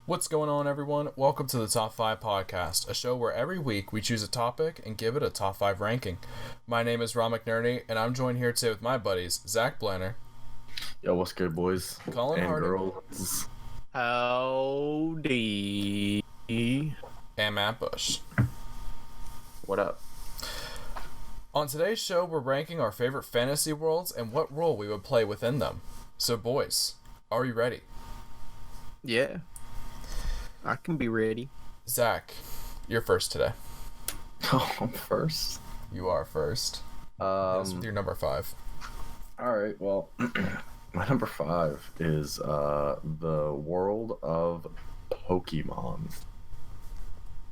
What's going on, everyone? Welcome to the Top 5 Podcast, a show where every week we choose a topic and give it a top 5 ranking. My name is Ron McNerney, and I'm joined here today with my buddies, Zach Blanner. Yo, what's good, boys? Colin and Harding. Girls. Howdy. And Matt Bush. What up? On today's show, we're ranking our favorite fantasy worlds and what role we would play within them. So, boys, are you ready? Yeah. I can be ready. Zach, you're first today. Oh, I'm first. You are first. Yes, with your number 5. All right, well, my number 5 is the world of Pokemon.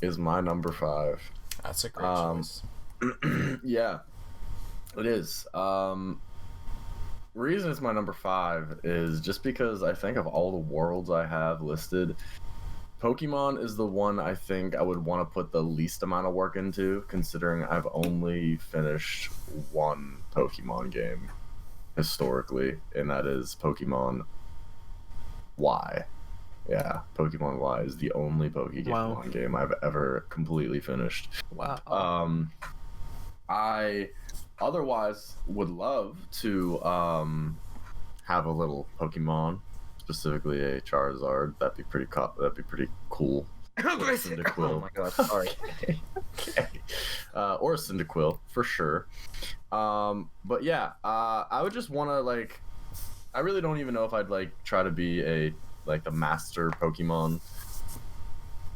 Is my number 5. That's a great choice. Yeah, it is. Reason it's my number 5 is just because I think of all the worlds I have listed, Pokemon is the one I think I would want to put the least amount of work into, considering I've only finished one Pokemon game historically, and that is Pokemon Y. Yeah, Pokemon Y is the only Pokemon game I've ever completely finished. Wow. I otherwise would love to have a little Pokemon, specifically a Charizard. That'd be pretty cool. Or a Cyndaquil. Oh my god, sorry. Okay. Or a Cyndaquil for sure. But yeah, I would just want to I really don't even know if I'd try to be the master Pokemon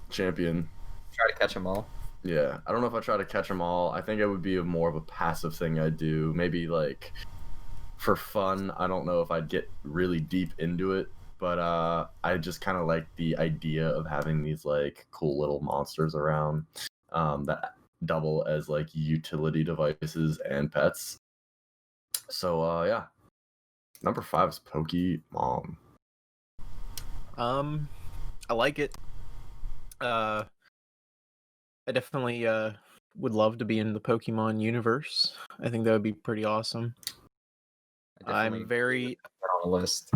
champion. Try to catch them all. Yeah, I don't know if I try to catch them all. I think it would be more of a passive thing I do. Maybe for fun. I don't know if I'd get really deep into it, but I just kind of like the idea of having these cool little monsters around that double as utility devices and pets. So yeah, number 5 is Pokemon. I like it. I definitely would love to be in the Pokemon universe. I think that would be pretty awesome. I'm very on a list.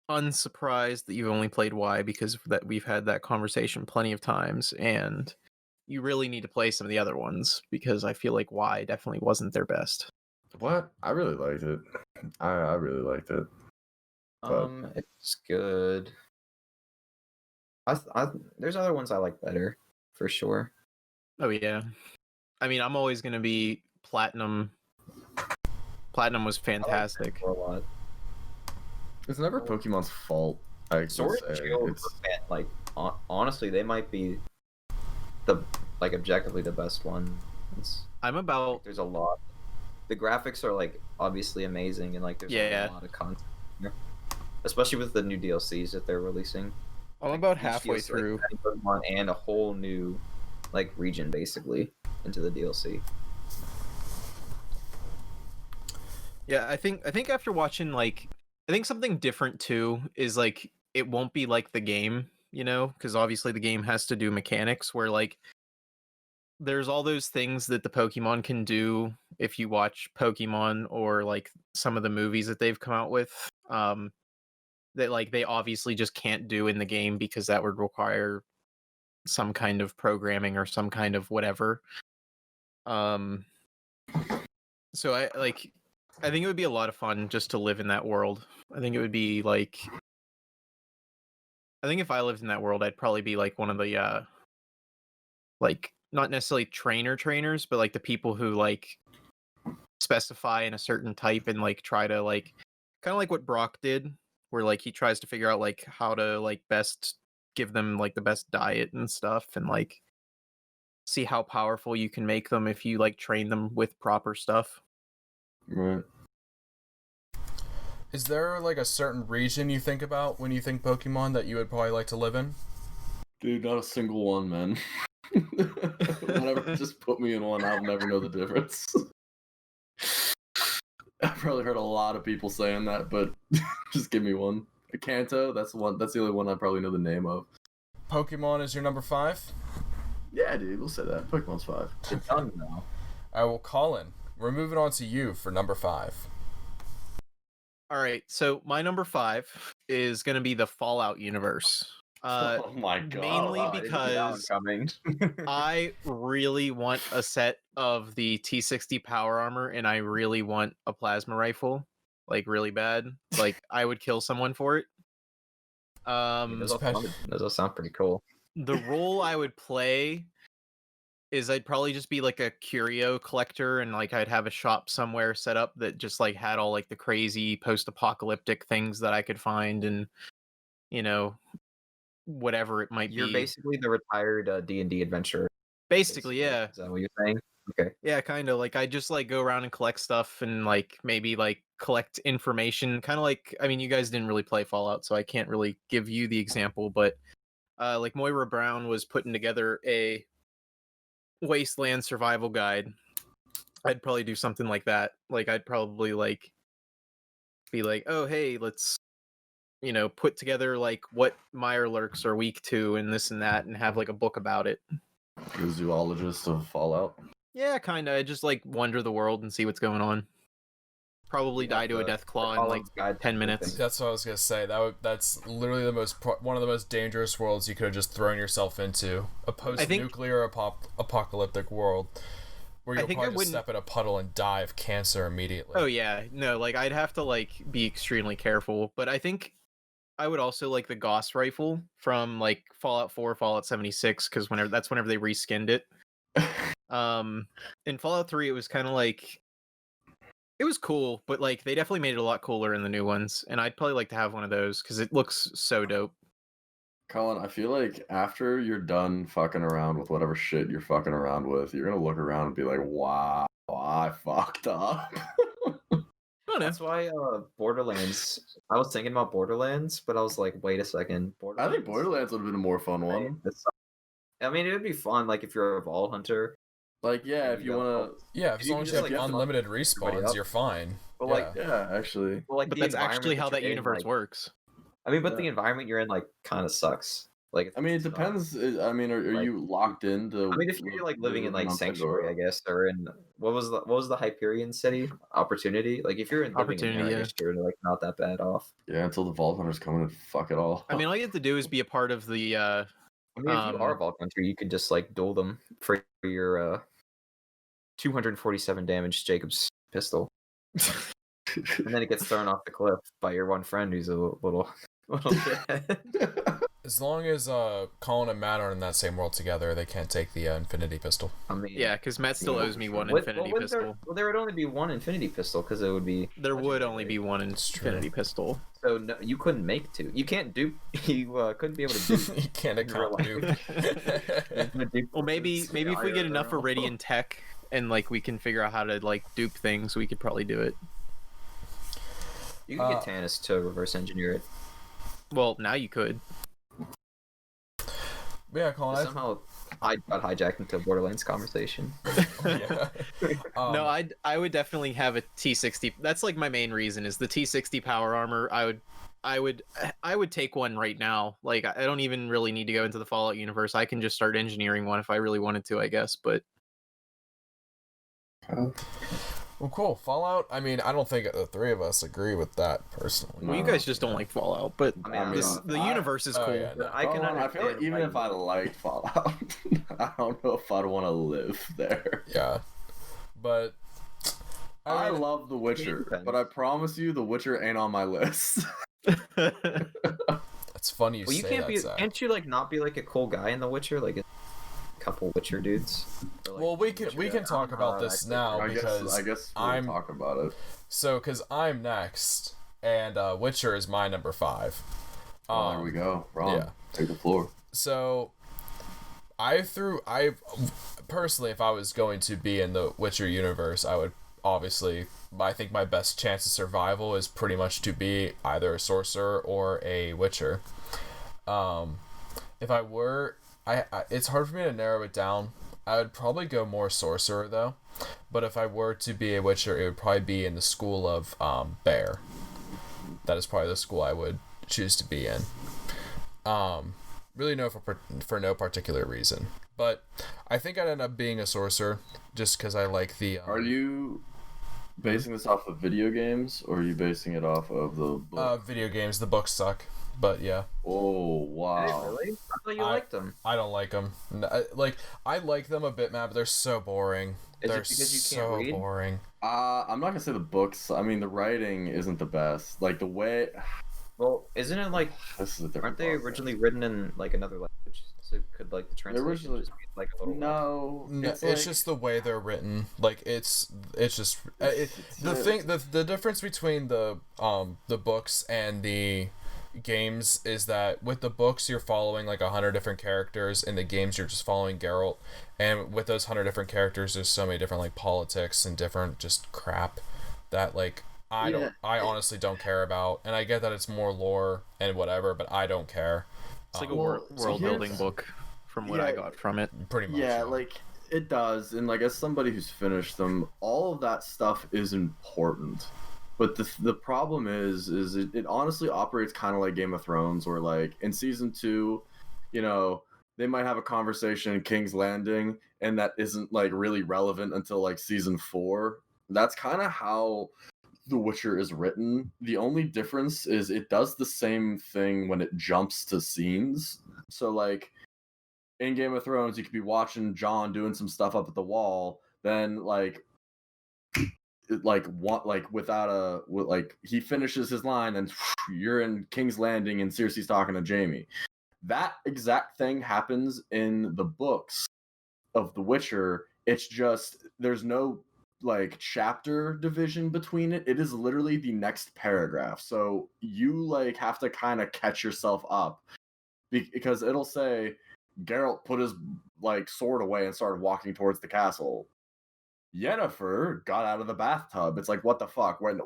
unsurprised that you've only played Y because that we've had that conversation plenty of times, and you really need to play some of the other ones because I feel like Y definitely wasn't their best. What? I really liked it. I really liked it. But... it's good. There's other ones I like better, for sure. Oh yeah, I mean I'm always gonna be Platinum. Platinum was fantastic. I like a lot. It's never Pokemon's fault. Sword and Shield, honestly, they might be the objectively the best ones. I'm about. There's a lot. The graphics are obviously amazing, and there's a lot of content here, especially with the new DLCs that they're releasing. I'm about Each halfway DLC, through. Pokemon and a whole new region basically into the DLC. Yeah, I think after watching I think something different too is it won't be like the game, because obviously the game has to do mechanics where there's all those things that the Pokemon can do if you watch Pokemon or some of the movies that they've come out with, that they obviously just can't do in the game because that would require some kind of programming or some kind of whatever. So I think it would be a lot of fun just to live in that world. I think it would be I think if I lived in that world, I'd probably be one of the not necessarily trainers, but the people who specify in a certain type and try to kind of like what Brock did, where he tries to figure out how to best give them the best diet and stuff, and see how powerful you can make them if you train them with proper stuff. Right. Is there a certain region you think about when you think Pokemon that you would probably like to live in? Dude, not a single one, man. Whenever just put me in one, I'll never know the difference. I've probably heard a lot of people saying that, but just give me one. A Kanto, that's the only one I probably know the name of. Pokemon is your number 5? Yeah, dude, we'll say that. Pokemon's 5. It's done now. I will call in. We're moving on to you for number 5. All right, so my number 5 is going to be the Fallout universe. Oh my god. Mainly I didn't see that one because coming. I really want a set of the T60 power armor, and I really want a plasma rifle, like really bad. Like I would kill someone for it. Those all sound pretty cool. The role I would play is I'd probably just be like a curio collector, and like I'd have a shop somewhere set up that just like had all like the crazy post-apocalyptic things that I could find, and you know, whatever it might You're be. basically the retired D&D adventurer. Basically, yeah. Is that what you're saying? Okay. Yeah, kind of. Like I just like go around and collect stuff and like maybe like collect information. Kind of like, I mean, you guys didn't really play Fallout, so I can't really give you the example, but like Moira Brown was putting together a wasteland survival guide. I'd probably do something like that. Like I'd probably like be like, "Oh, hey, let's put together like what Mirelurks are weak to and this and that, and have like a book about it." The zoologist of Fallout. Yeah, kind of. I just like wander the world and see what's going on. Probably die to a death claw in like 10 minutes. That's what I was gonna say. That's literally one of the most dangerous worlds you could have just thrown yourself into. A post-nuclear apocalyptic world where you'll probably just step in a puddle and die of cancer immediately. Oh yeah, no, like I'd have to like be extremely careful. But I think I would also like the Gauss rifle from like Fallout 4, Fallout 76, because whenever they reskinned it. In Fallout 3, it was kind of like, it was cool, but like they definitely made it a lot cooler in the new ones, and I'd probably like to have one of those because it looks so dope. Colin, I feel like after you're done fucking around with whatever shit you're fucking around with, you're gonna look around and be like, wow, I fucked up. That's why Borderlands. I was thinking about Borderlands, but I was like, wait a second. I think Borderlands would have been a more fun one. I mean, it would be fun, like if you're a Vault Hunter. Like, yeah, if you wanna, as long as you have unlimited respawns, you're fine. But actually, but that's actually how that universe works. I mean, but the environment you're in like kind of sucks. Like, I mean, it depends. I mean, are you locked into? I mean, if you're like living in like Sanctuary, I guess, or in what was the Hyperion city? Opportunity. Like, if you're in Opportunity, I guess you're like not that bad off. Yeah, until the Vault Hunters come in and fuck it all. I mean, all you have to do is be a part of the. I mean, if you are a Vault Hunter, you could just like duel them for your 247 damage Jacob's pistol, and then it gets thrown off the cliff by your one friend who's a little shithead. As long as Colin and Matt are in that same world together, they can't take the Infinity Pistol. I mean, yeah, because Matt still owes me one Infinity Pistol. There would only be one Infinity Pistol because it would be. There would only be one Infinity Pistol. So no, you couldn't make two. You can't dupe. You couldn't be able to dupe. You can't account dupe. Well, maybe if we get enough Iridian tech and like we can figure out how to like dupe things, we could probably do it. You could get Tannis to reverse engineer it. Well, now you could. Yeah, Colin. Somehow I got hijacked into a Borderlands conversation. No, I would definitely have a T60. That's like my main reason is the T60 power armor. I would take one right now. Like I don't even really need to go into the Fallout universe. I can just start engineering one if I really wanted to, I guess. But well, cool. Fallout. I mean, I don't think the three of us agree with that personally. Well, you guys just don't like Fallout, but the universe is cool. Yeah, no. I feel like even if I liked Fallout, I don't know if I'd want to live there. Yeah, but I love The Witcher, but I promise you, The Witcher ain't on my list. It's funny you say can't that, Zach. Can't you like not be like a cool guy in The Witcher, like a couple Witcher dudes? Like, well, we can talk about this now because I guess we'll talk about it. So, because I'm next, and Witcher is my number 5. There we go. Wrong. Yeah. Take the floor. So, I personally, if I was going to be in the Witcher universe, I would obviously. I think my best chance of survival is pretty much to be either a sorcerer or a Witcher. If I were, it's hard for me to narrow it down. I would probably go more sorcerer though, but if I were to be a Witcher, it would probably be in the school of Bear. That is probably the school I would choose to be in. Really for no particular reason, but I think I'd end up being a sorcerer just because I like the. Are you basing this off of video games, or are you basing it off of the book? Video games. The books suck, but yeah. Oh wow! them. I don't like them. Like, I like them a bit, Matt, but they're so boring. Is They're it because you can't so read? boring. I'm not gonna say the books. I mean, the writing isn't the best. Like the way. Well, isn't it like This is a different. aren't they podcast. originally written in like another language? So could like the translation originally- just be like a little No, No, it's, it's like, just the way they're written. Like it's just the difference between the books and the games is that with the books you're following like 100 different characters. In the games you're just following Geralt, and with those 100 different characters there's so many different like politics and different just crap that like I honestly don't care about. And I get that it's more lore and whatever, but I don't care. It's like a Well, so world building here's- book, from what I got from it. Pretty much. Yeah, like it does, and like as somebody who's finished them, all of that stuff is important. But the problem is it honestly operates kind of like Game of Thrones, where like in season 2, you know, they might have a conversation in King's Landing, and that isn't like really relevant until like season 4. That's kind of how The Witcher is written. The only difference is it does the same thing when it jumps to scenes. So like in Game of Thrones, you could be watching Jon doing some stuff up at the wall, then like he finishes his line and you're in King's Landing and Cersei's talking to Jaime. That exact thing happens in the books of The Witcher. It's just there's no like chapter division between it. It is literally the next paragraph. So you like have to kind of catch yourself up because it'll say Geralt put his like sword away and started walking towards the castle. Yennefer got out of the bathtub. It's like, what the fuck? Where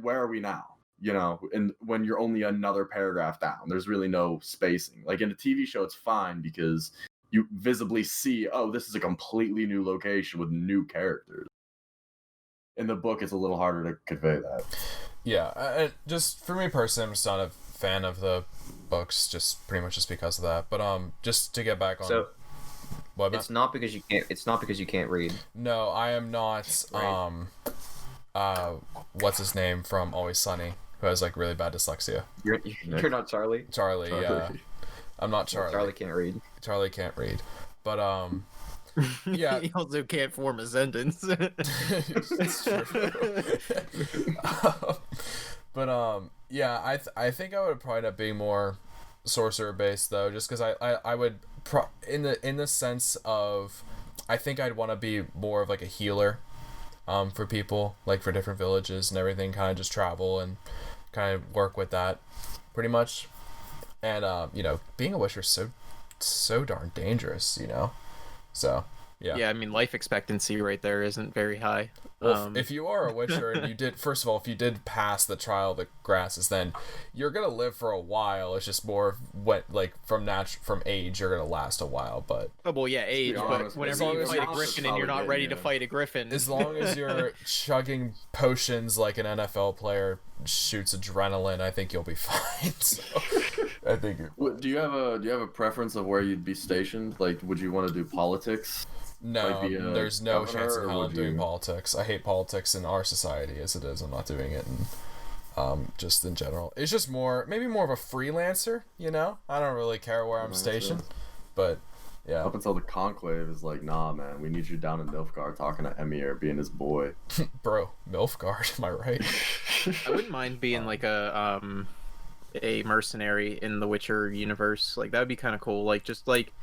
are we now? You know, and when you're only another paragraph down, there's really no spacing. Like in a TV show, it's fine because you visibly see, oh, this is a completely new location with new characters. In the book, it's a little harder to convey that. Yeah, just for me personally, I'm just not a fan of the books, just pretty much just because of that. But just to get back on. So what, it's not because you can't. It's not because you can't read. No, I am not. Right. What's his name from Always Sunny, who has like really bad dyslexia? You're not Charlie. Charlie. Yeah. I'm not Charlie. Charlie can't read. Charlie can't read. But yeah. He also can't form a sentence. It's true. But yeah, I think I would probably end up being more sorcerer based though, just because I would in the sense of I think I'd want to be more of like a healer, for people, like for different villages and everything, kind of just travel and kind of work with that, pretty much. And you know, being a witcher is so darn dangerous, you know. So yeah. Yeah, I mean, life expectancy right there isn't very high. Well, if you are a witcher and you did, first of all, if you did pass the trial of the grasses, then you're gonna live for a while. It's just more what like from age, you're gonna last a while. But well, yeah, age. But whenever you fight a griffin and you're not ready to fight a griffin, as long as you're chugging potions like an NFL player shoots adrenaline, I think you'll be fine. So, I think. Do you have a preference of where you'd be stationed? Like, would you want to do politics? No, there's no chance in hell of doing you... politics. I hate politics in our society as it is. I'm not doing it in, just in general. It's just maybe more of a freelancer, you know? I don't really care where I'm stationed, but yeah. Up until the Conclave is like, nah, man, we need you down in Nilfgaard talking to Emir, being his boy. Bro, Nilfgaard, am I right? I wouldn't mind being like a mercenary in the Witcher universe. Like, that would be kind of cool. Like, just like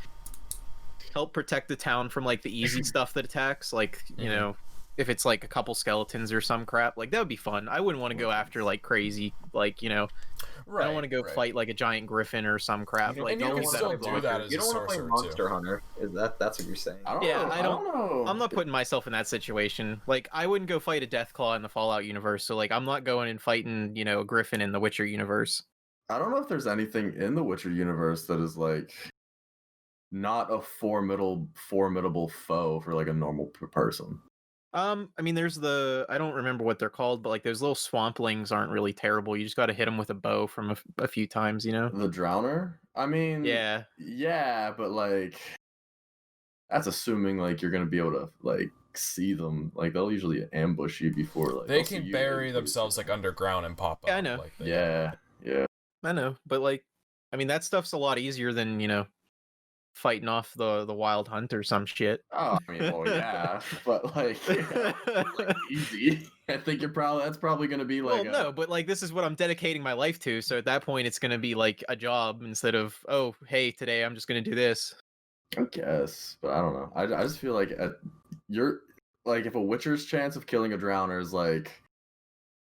help protect the town from like the easy stuff that attacks, like, you know, if it's like a couple skeletons or some crap, like that would be fun. I wouldn't want to go after like crazy, like, you know, I don't want to go fight like a giant griffin or some crap. Like, you can still do that as you a don't want to play sorcerer Monster too. Hunter. That's what you're saying? I don't know. I'm not putting myself in that situation. Like, I wouldn't go fight a Deathclaw in the Fallout universe, so like I'm not going and fighting, you know, a griffin in the Witcher universe. I don't know if there's anything in the Witcher universe that is like not a formidable foe for like a normal person. I mean, there's I don't remember what they're called, but like those little swamplings aren't really terrible. You just got to hit them with a bow from a few times, you know? The Drowner? I mean, yeah, but like that's assuming like you're gonna be able to like see them. Like they'll usually ambush you before like they can bury themselves like underground and pop up. Yeah, I know. Like yeah. I know, but like, I mean, that stuff's a lot easier than, you know, fighting off the wild hunt or some shit. Oh, I mean, well, yeah, but like easy. I think that's probably gonna be like. Well, no, but like this is what I'm dedicating my life to. So at that point, it's gonna be like a job instead of, oh, hey, today I'm just gonna do this. I guess, but I don't know. I just feel like you're like if a Witcher's chance of killing a Drowner is like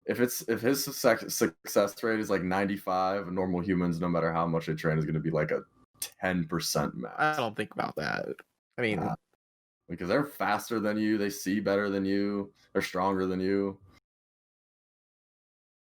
if his success rate is like 95, normal humans, no matter how much they train, is going to be like a 10% max. I don't think about that. I mean, because they're faster than you, they see better than you, they're stronger than you.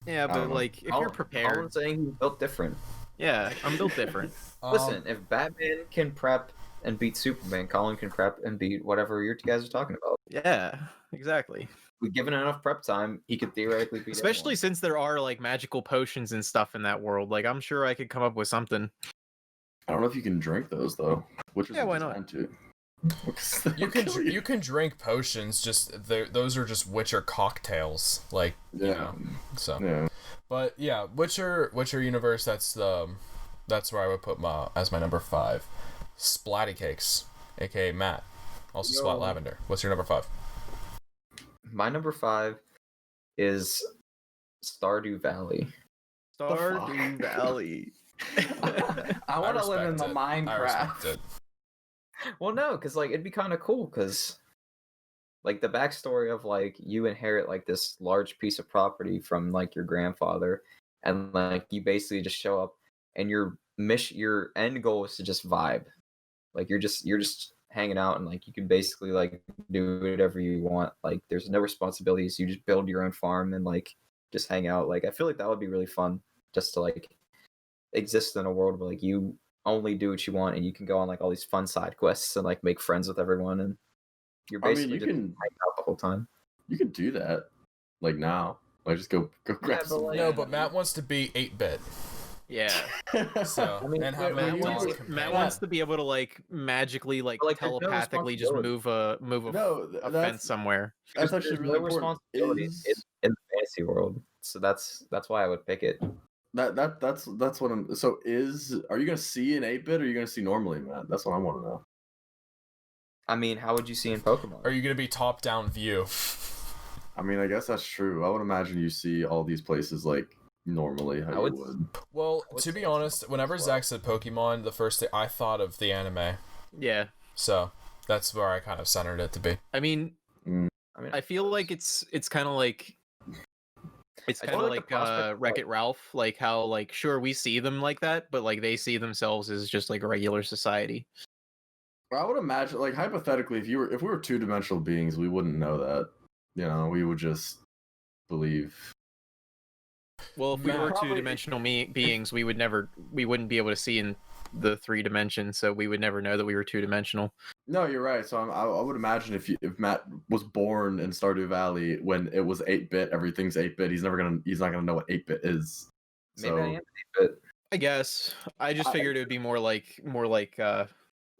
Yeah, but like if you're prepared, I'm saying he's built different. Yeah, I'm built different. Listen, if Batman can prep and beat Superman, Colin can prep and beat whatever you guys are talking about. Yeah, exactly. We've given enough prep time, he could theoretically beat Especially anyone. since there are like magical potions and stuff in that world. Like I'm sure I could come up with something. I don't know if you can drink those though. Yeah, why not? You can drink potions. Just those are just Witcher cocktails. Like you know, so. Yeah. But yeah, Witcher universe. That's where I would put as my number 5. Splatty Cakes, aka Matt, also Splat Lavender. What's your number 5? My number 5 is Stardew Valley. Stardew Valley. I want to live in the Minecraft. I respect it. Well, no, because like it'd be kind of cool because like the backstory of like you inherit like this large piece of property from like your grandfather, and like you basically just show up, and your end goal is to just vibe. Like you're just hanging out, and like you can basically like do whatever you want. Like there's no responsibilities. You just build your own farm and like just hang out. Like I feel like that would be really fun just to like exist in a world where like you only do what you want, and you can go on like all these fun side quests and like make friends with everyone, and you're basically just hang out the whole time. You can do that like now. Like just go grab some. No, but Matt wants to be 8-bit. Yeah. So I mean, and have Matt wants to be able to like magically like telepathically just move a fence somewhere. That's actually really important. Responsibilities in the fantasy world, so that's why I would pick it. That's what I'm. So are you gonna see an 8-bit or are you gonna see normally, Matt? That's what I want to know. I mean, how would you see in Pokemon? Are you gonna be top-down view? I mean, I guess that's true. I would imagine you see all these places like normally how you would. Well, to be honest, whenever Zach said Pokemon, the first thing I thought of the anime. Yeah. So that's where I kind of centered it to be. I mean, I feel like it's kind of like. It's kind of like Wreck-It Ralph, like how like sure we see them like that, but like they see themselves as just like a regular society. I would imagine, like hypothetically, if we were 2-dimensional beings, we wouldn't know that. You know, we would just believe. Well, if we were 2-dimensional beings, we wouldn't be able to see in the 3 dimensions, so we would never know that we were 2-dimensional. No, you're right. So I would imagine if Matt was born in Stardew Valley when it was 8-bit, everything's 8-bit. He's not gonna know what 8-bit is. Maybe I am 8-bit. I guess I just figured it would be more like a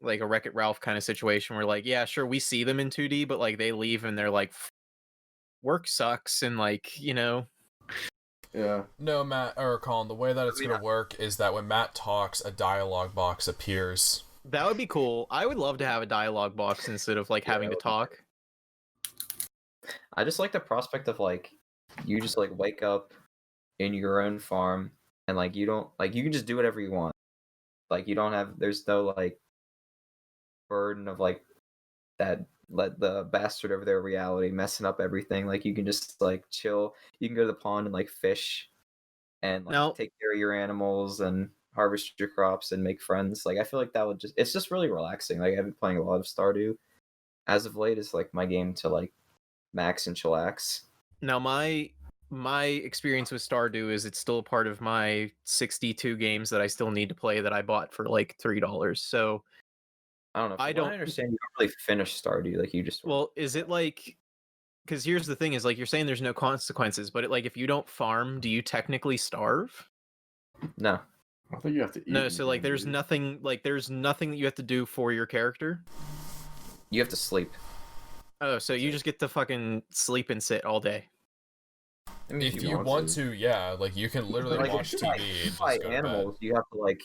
Wreck-It Ralph kind of situation where like yeah, sure we see them in 2D, but like they leave and they're like work sucks and like you know. Yeah. No, Matt or Colin, the way that it's gonna work is that when Matt talks, a dialogue box appears. That would be cool. I would love to have a dialogue box instead of like having to talk. I just like the prospect of like you just like wake up in your own farm and like you don't like you can just do whatever you want. Like you don't have there's no like burden of like that let the bastard over there reality messing up everything. Like you can just like chill. You can go to the pond and like fish and like take care of your animals and harvest your crops and make friends. Like I feel like that would it's just really relaxing. Like I've been playing a lot of Stardew as of late. It's like my game to like max and chillax. Now my experience with Stardew is it's still a part of my 62 games that I still need to play that I bought for like $3. So I don't know. I don't understand. You don't really finish Stardew. Like you just. Well, is it like? Because here's the thing: is like you're saying there's no consequences, but like if you don't farm, do you technically starve? No. I think you have to eat. No, so like there's nothing that you have to do for your character. You have to sleep. Oh, so you just get to fucking sleep and sit all day. I mean, if you want to, yeah, like you can literally watch TV. If you buy animals, you have to like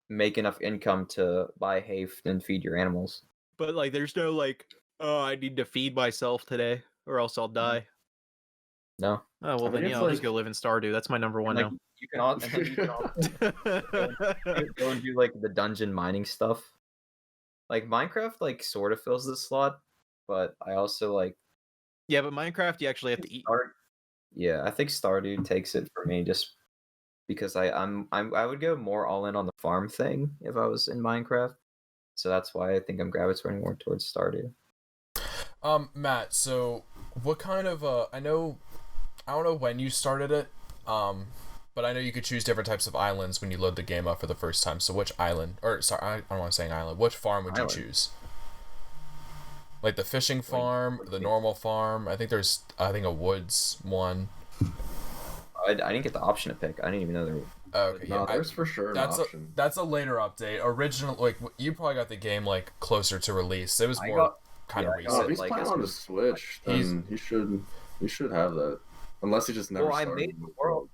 make enough income to buy hay and feed your animals. But like, there's no like, oh, I need to feed myself today, or else I'll die. No. Oh well, I then think yeah, it's I'll just like- go live in Stardew. That's my number one And, like, now. you can also, and then you can also go and do like the dungeon mining stuff. Like Minecraft, like sort of fills this slot, but I also like Yeah, but Minecraft, you actually have to eat. Yeah, I think Stardew takes it for me just because I would go more all in on the farm thing if I was in Minecraft. So that's why I think I'm gravitating more towards Stardew. Matt, so what kind of I don't know when you started it, but I know you could choose different types of islands when you load the game up for the first time. So which island, or sorry, I don't want to say an island. Which farm would you choose? Like the fishing farm, the normal farm. I think there's a woods one. I didn't get the option to pick. I didn't even know there. Okay, No, yeah, there's for sure an option. That's a later update. Original, like you probably got the game like closer to release. It was more kind of Oh, recent. if he's like, playing on the Switch, then he should have that. Unless he just never Well, I started. made the world.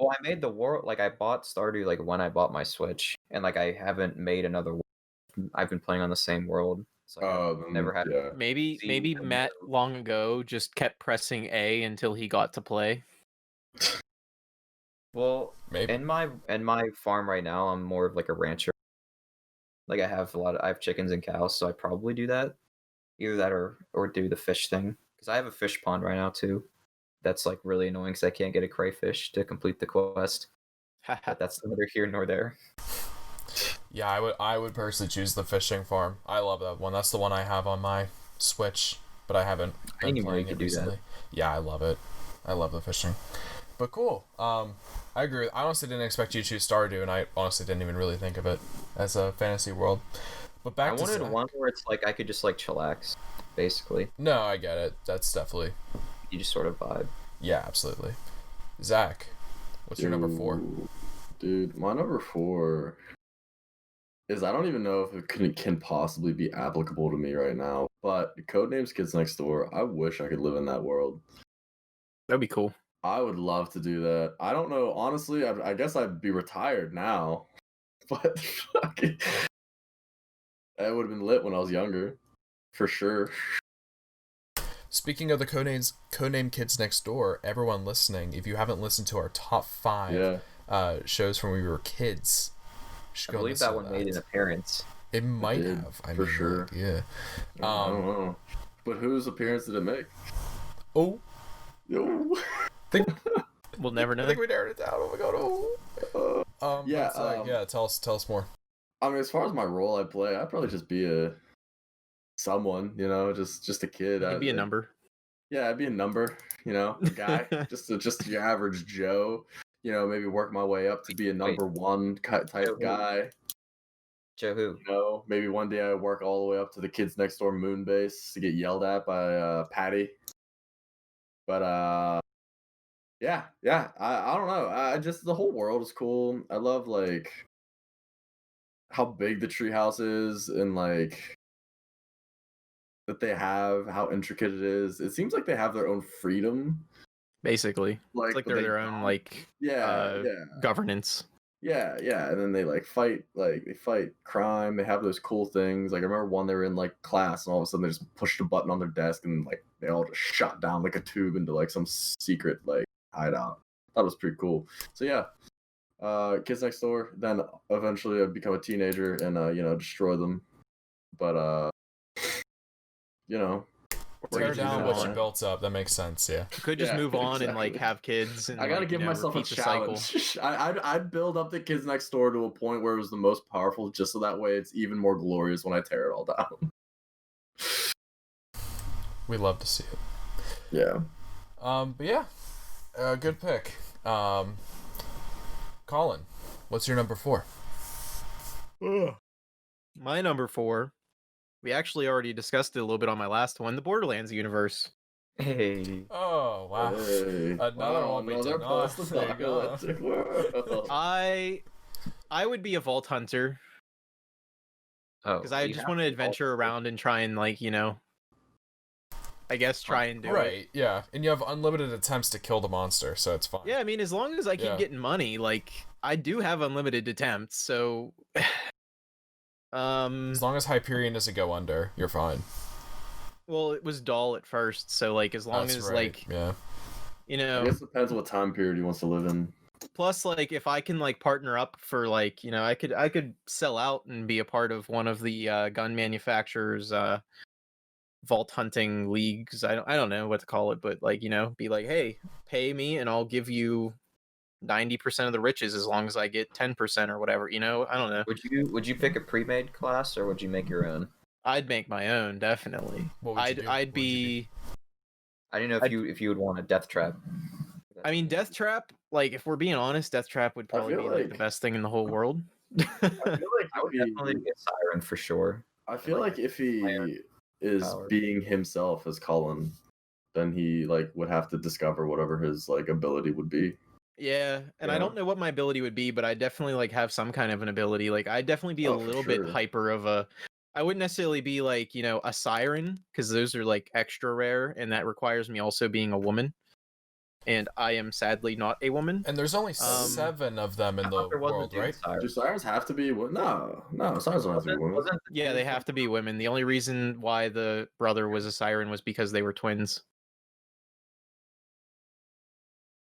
Well, I made the world. Like I bought Stardew like when I bought my Switch, and like I haven't made another world. I've been playing on the same world. So I've never had. Yeah. Maybe Matt long ago just kept pressing A until he got to play. Well, Maybe. in my farm right now, I'm more of like a rancher. Like I have chickens and cows, so I probably do that. Either that or do the fish thing, because I have a fish pond right now too. That's like really annoying because I can't get a crayfish to complete the quest. But that's neither here nor there. Yeah, I would personally choose the fishing farm. I love that one. That's the one I have on my Switch, but I haven't been playing it recently. Yeah, I love it. I love the fishing. But cool. I agree. I honestly didn't expect you to choose Stardew, and I honestly didn't even really think of it as a fantasy world. But back to I wanted Zach. one where it's like I could just like chillax, basically. No, I get it. That's definitely. You just sort of vibe. Yeah, absolutely. Zach, what's your number 4? Dude, my number 4 is I don't even know if it can possibly be applicable to me right now, but Codenames Kids Next Door, I wish I could live in that world. That'd be cool. I would love to do that. I don't know. Honestly, I guess I'd be retired now, but fucking, that would have been lit when I was younger, for sure. Speaking of the Codename Kids Next Door, everyone listening, if you haven't listened to our top 5 shows from when we were kids, I believe that one made an appearance. It might have. For sure. Yeah. I don't know. But whose appearance did it make? Oh. Yo. We'll never know. I think we narrowed it down. Oh my god. Yeah. Tell us more. I mean, as far as my role I play, I'd probably just be someone, just a kid. It'd be a number. Yeah, I'd be a number, a guy, just your average Joe. Maybe work my way up to be a number 1 type guy. Joe who? Maybe one day I work all the way up to the Kids Next Door moon base to get yelled at by Patty. But yeah, I don't know. The whole world is cool. I love like how big the treehouse is and like that they have, how intricate it is. It seems like they have their own freedom. Basically, like it's like they're their own like governance. Yeah, and then they fight crime. They have those cool things. Like I remember one, they were in like class, and all of a sudden they just pushed a button on their desk, and like they all just shot down like a tube into like some secret like hideout. That was pretty cool. So yeah, Kids Next Door. Then eventually I'd become a teenager and destroy them. But tear down what you built up. That makes sense. Yeah. You could just move on and like have kids. And I gotta give myself a challenge. I'd build up the Kids Next Door to a point where it was the most powerful, just so that way it's even more glorious when I tear it all down. We love to see it. Yeah. But yeah, good pick. Colin, what's your number 4? My number 4. We actually already discussed it a little bit on my last one, the Borderlands universe. Hey. Oh, wow. Hey. Another one we did not. I would be a vault hunter. Oh. Because I just want to adventure around and try and I guess try and do it. Right, yeah. And you have unlimited attempts to kill the monster, so it's fine. Yeah, I mean, as long as I keep getting money, I do have unlimited attempts, so As long as Hyperion doesn't go under, you're fine. well, it was dull at first, so like as long That's as right. like Yeah. you I know, guess it depends what time period he wants to live in. plus like if I can like partner up for like, I could sell out and be a part of one of the gun manufacturers vault hunting leagues. I don't know what to call it, but like, be like, hey, pay me and I'll give you 90% of the riches as long as I get 10% or whatever, I don't know. Would you pick a pre-made class or would you make your own? I'd make my own, definitely. What would you do? I'd What would you be I don't know if you would want a death trap. I mean, Death Trap, like if we're being honest, Death Trap would probably feel be like the like- best thing in the whole world. I feel like I would definitely be a siren for sure. I feel like if he is power. being himself as Cullen, then he like would have to discover whatever his like ability would be. Yeah, and I Yeah. don't know what my ability would be, but I definitely like have some kind of an ability. Like I'd definitely be a Oh, for little bit sure. hyper of a. I wouldn't necessarily be like a siren because those are like extra rare, and that requires me also being a woman, and I am sadly not a woman. And there's only 7 of them in the world, right? Do sirens have to be? No, sirens don't have to be women. Yeah, they have to be women. The only reason why the brother was a siren was because they were twins.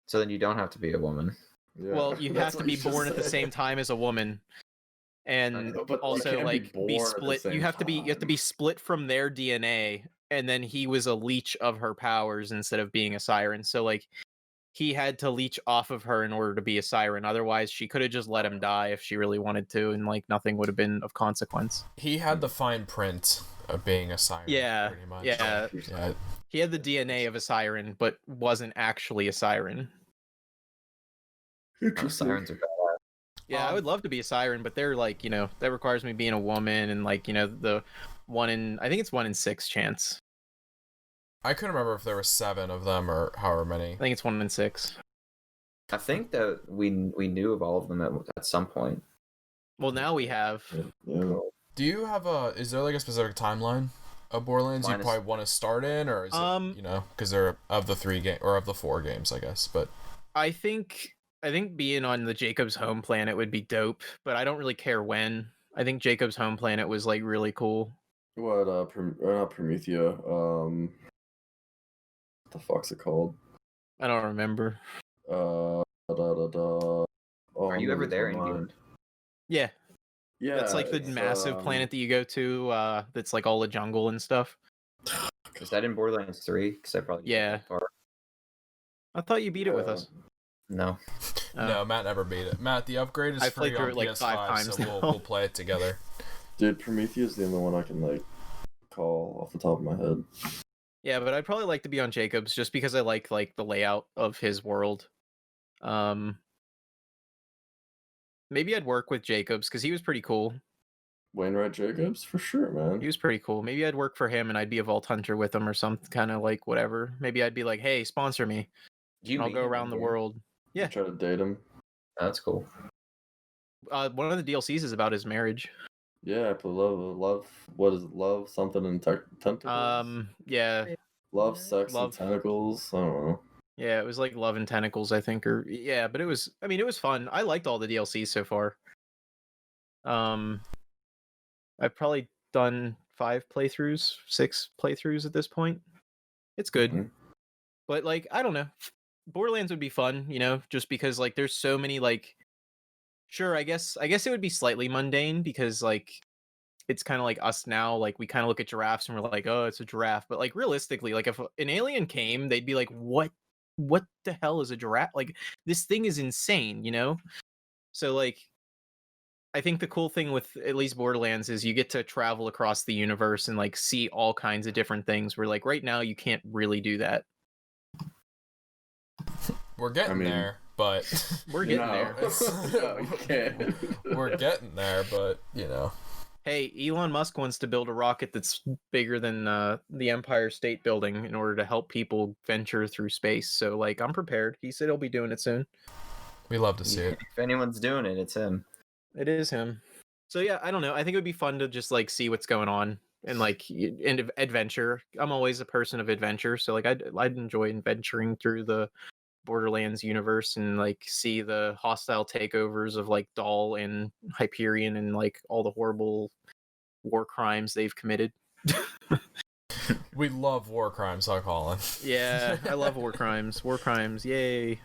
So then you don't have to be a woman. Yeah, Well, you that's have to what be you just born at the said. same time as a woman, and know, but you also can't be like born be at the split. You same have to be time. split from their DNA, and then he was a leech of her powers instead of being a siren. So like he had to leech off of her in order to be a siren. Otherwise, she could have just let him die if she really wanted to, and like nothing would have been of consequence. He had the fine print of being a siren. Yeah, Pretty much. yeah. Yeah. He had the DNA of a siren, but wasn't actually a siren. Sirens are bad. Yeah, I would love to be a siren, but they're like, that requires me being a woman and like, the I think it's 1 in 6 chance. I couldn't remember if there were 7 of them or however many. I think it's 1 in 6. I think that we knew of all of them at some point. Well, now we have. Yeah. Do you have is there like a specific timeline of Borderlands you probably want to start in, or is it, because they're of the 3 game or of the 4 games, I guess, but I think being on the Jacob's home planet would be dope, but I don't really care when. I think Jacob's home planet was like really cool. What not Promethea? What the fuck's it called? I don't remember. Oh, Are you ever I'm there losing in my game? Yeah, Yeah, that's like the it's, massive planet that you go to. That's like all a jungle and stuff. Is that in Borderlands 3? Because I probably didn't Yeah. get that far. I thought you beat it with Yeah. us. No. no, Matt never beat it. Matt, the upgrade is I free played through on it, like, PS5, 5 times so now. we'll play it together. Dude, Prometheus is the only one I can like call off the top of my head. Yeah, but I'd probably like to be on Jacob's just because I like the layout of his world. Maybe I'd work with Jacobs because he was pretty cool. Wainwright Jacobs, for sure, man. He was pretty cool. Maybe I'd work for him and I'd be a Vault Hunter with him or something, kind of like whatever. Maybe I'd be like, hey, sponsor me. And I'll go around the world. Yeah. Try to date him. That's cool. One of the DLCs is about his marriage. Yeah, but love. What is it? Love something in tentacles. Yeah. Love, sex, Love. and tentacles. I don't know. Yeah, it was like Love and Tentacles, I think, or yeah, but it was fun. I liked all the DLCs so far. I've probably done 5 playthroughs, 6 playthroughs at this point. It's good. Mhm. But like, I don't know. Borderlands would be fun, just because like there's so many like sure, I guess it would be slightly mundane because like it's kind of like us now, like we kind of look at giraffes and we're like, oh, it's a giraffe. But like realistically, like if an alien came, they'd be like, what the hell is a giraffe? Like this thing is insane, So like I think the cool thing with at least Borderlands is you get to travel across the universe and like see all kinds of different things where like right now you can't really do that. We're getting there, but We're getting there. No, you can't. We're getting there, but Hey, Elon Musk wants to build a rocket that's bigger than the Empire State Building in order to help people venture through space. So, like, I'm prepared. He said he'll be doing it soon. we love to see it. If anyone's doing it, it's him. It is him. So, yeah, I don't know. I think it would be fun to just, like, see what's going on and, like, adventure. I'm always a person of adventure. So, like, I'd enjoy adventuring through the Borderlands universe and like see the hostile takeovers of like Dahl and Hyperion and like all the horrible war crimes they've committed. We love war crimes, huh, Colin? Yeah, I love war crimes. War crimes, yay.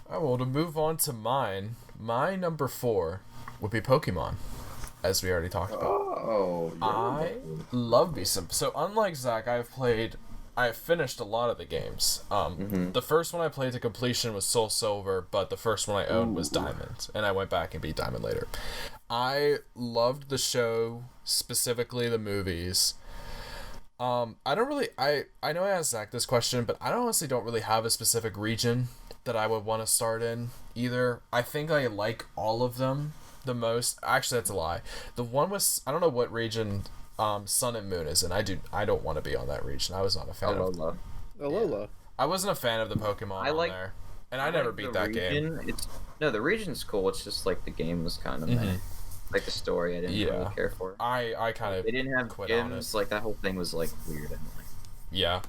Alright, well, to move on to mine, my number 4 would be Pokemon, as we already talked about. Oh, I love me some. So unlike Zach, I have finished a lot of the games. The first one I played to completion was Soul Silver, but the first one I owned was Diamond, and I went back and beat Diamond later. I loved the show, specifically the movies. I know I asked Zach this question, but I honestly don't really have a specific region that I would want to start in either. I think I like all of them the most. Actually, that's a lie. The one was, I don't know what region Sun and Moon is in. I don't want to be on that region. I was not a fan of Alola. I wasn't a fan of the Pokemon on there. And I never beat that game. The region's cool. It's just like the game was kind of meh. Like the story, I didn't really care for. I kind of They didn't have quit on it. gyms. Like that whole thing was like weird. And, like, yeah.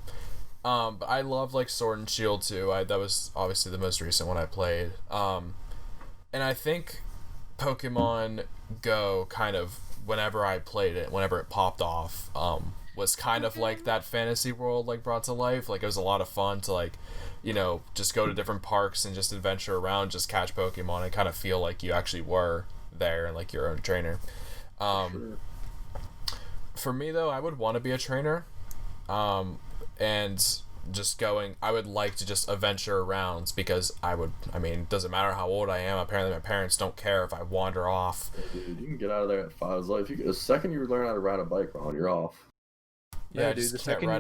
But I love like Sword and Shield too. That was obviously the most recent one I played. And I think Pokemon Go kind of whenever I played it, whenever it popped off, was kind of like that fantasy world like brought to life. Like it was a lot of fun to like, you know, just go to different parks and just adventure around, just catch Pokemon and kind of feel like you actually were there and like your own trainer. For me though, I would want to be a trainer, and just going, I would like to just adventure around because it doesn't matter how old I am, apparently my parents don't care if I wander off. Dude, you can get out of there at 5. The second you learn how to ride a bike, Ron, you're off. Yeah, dude, the second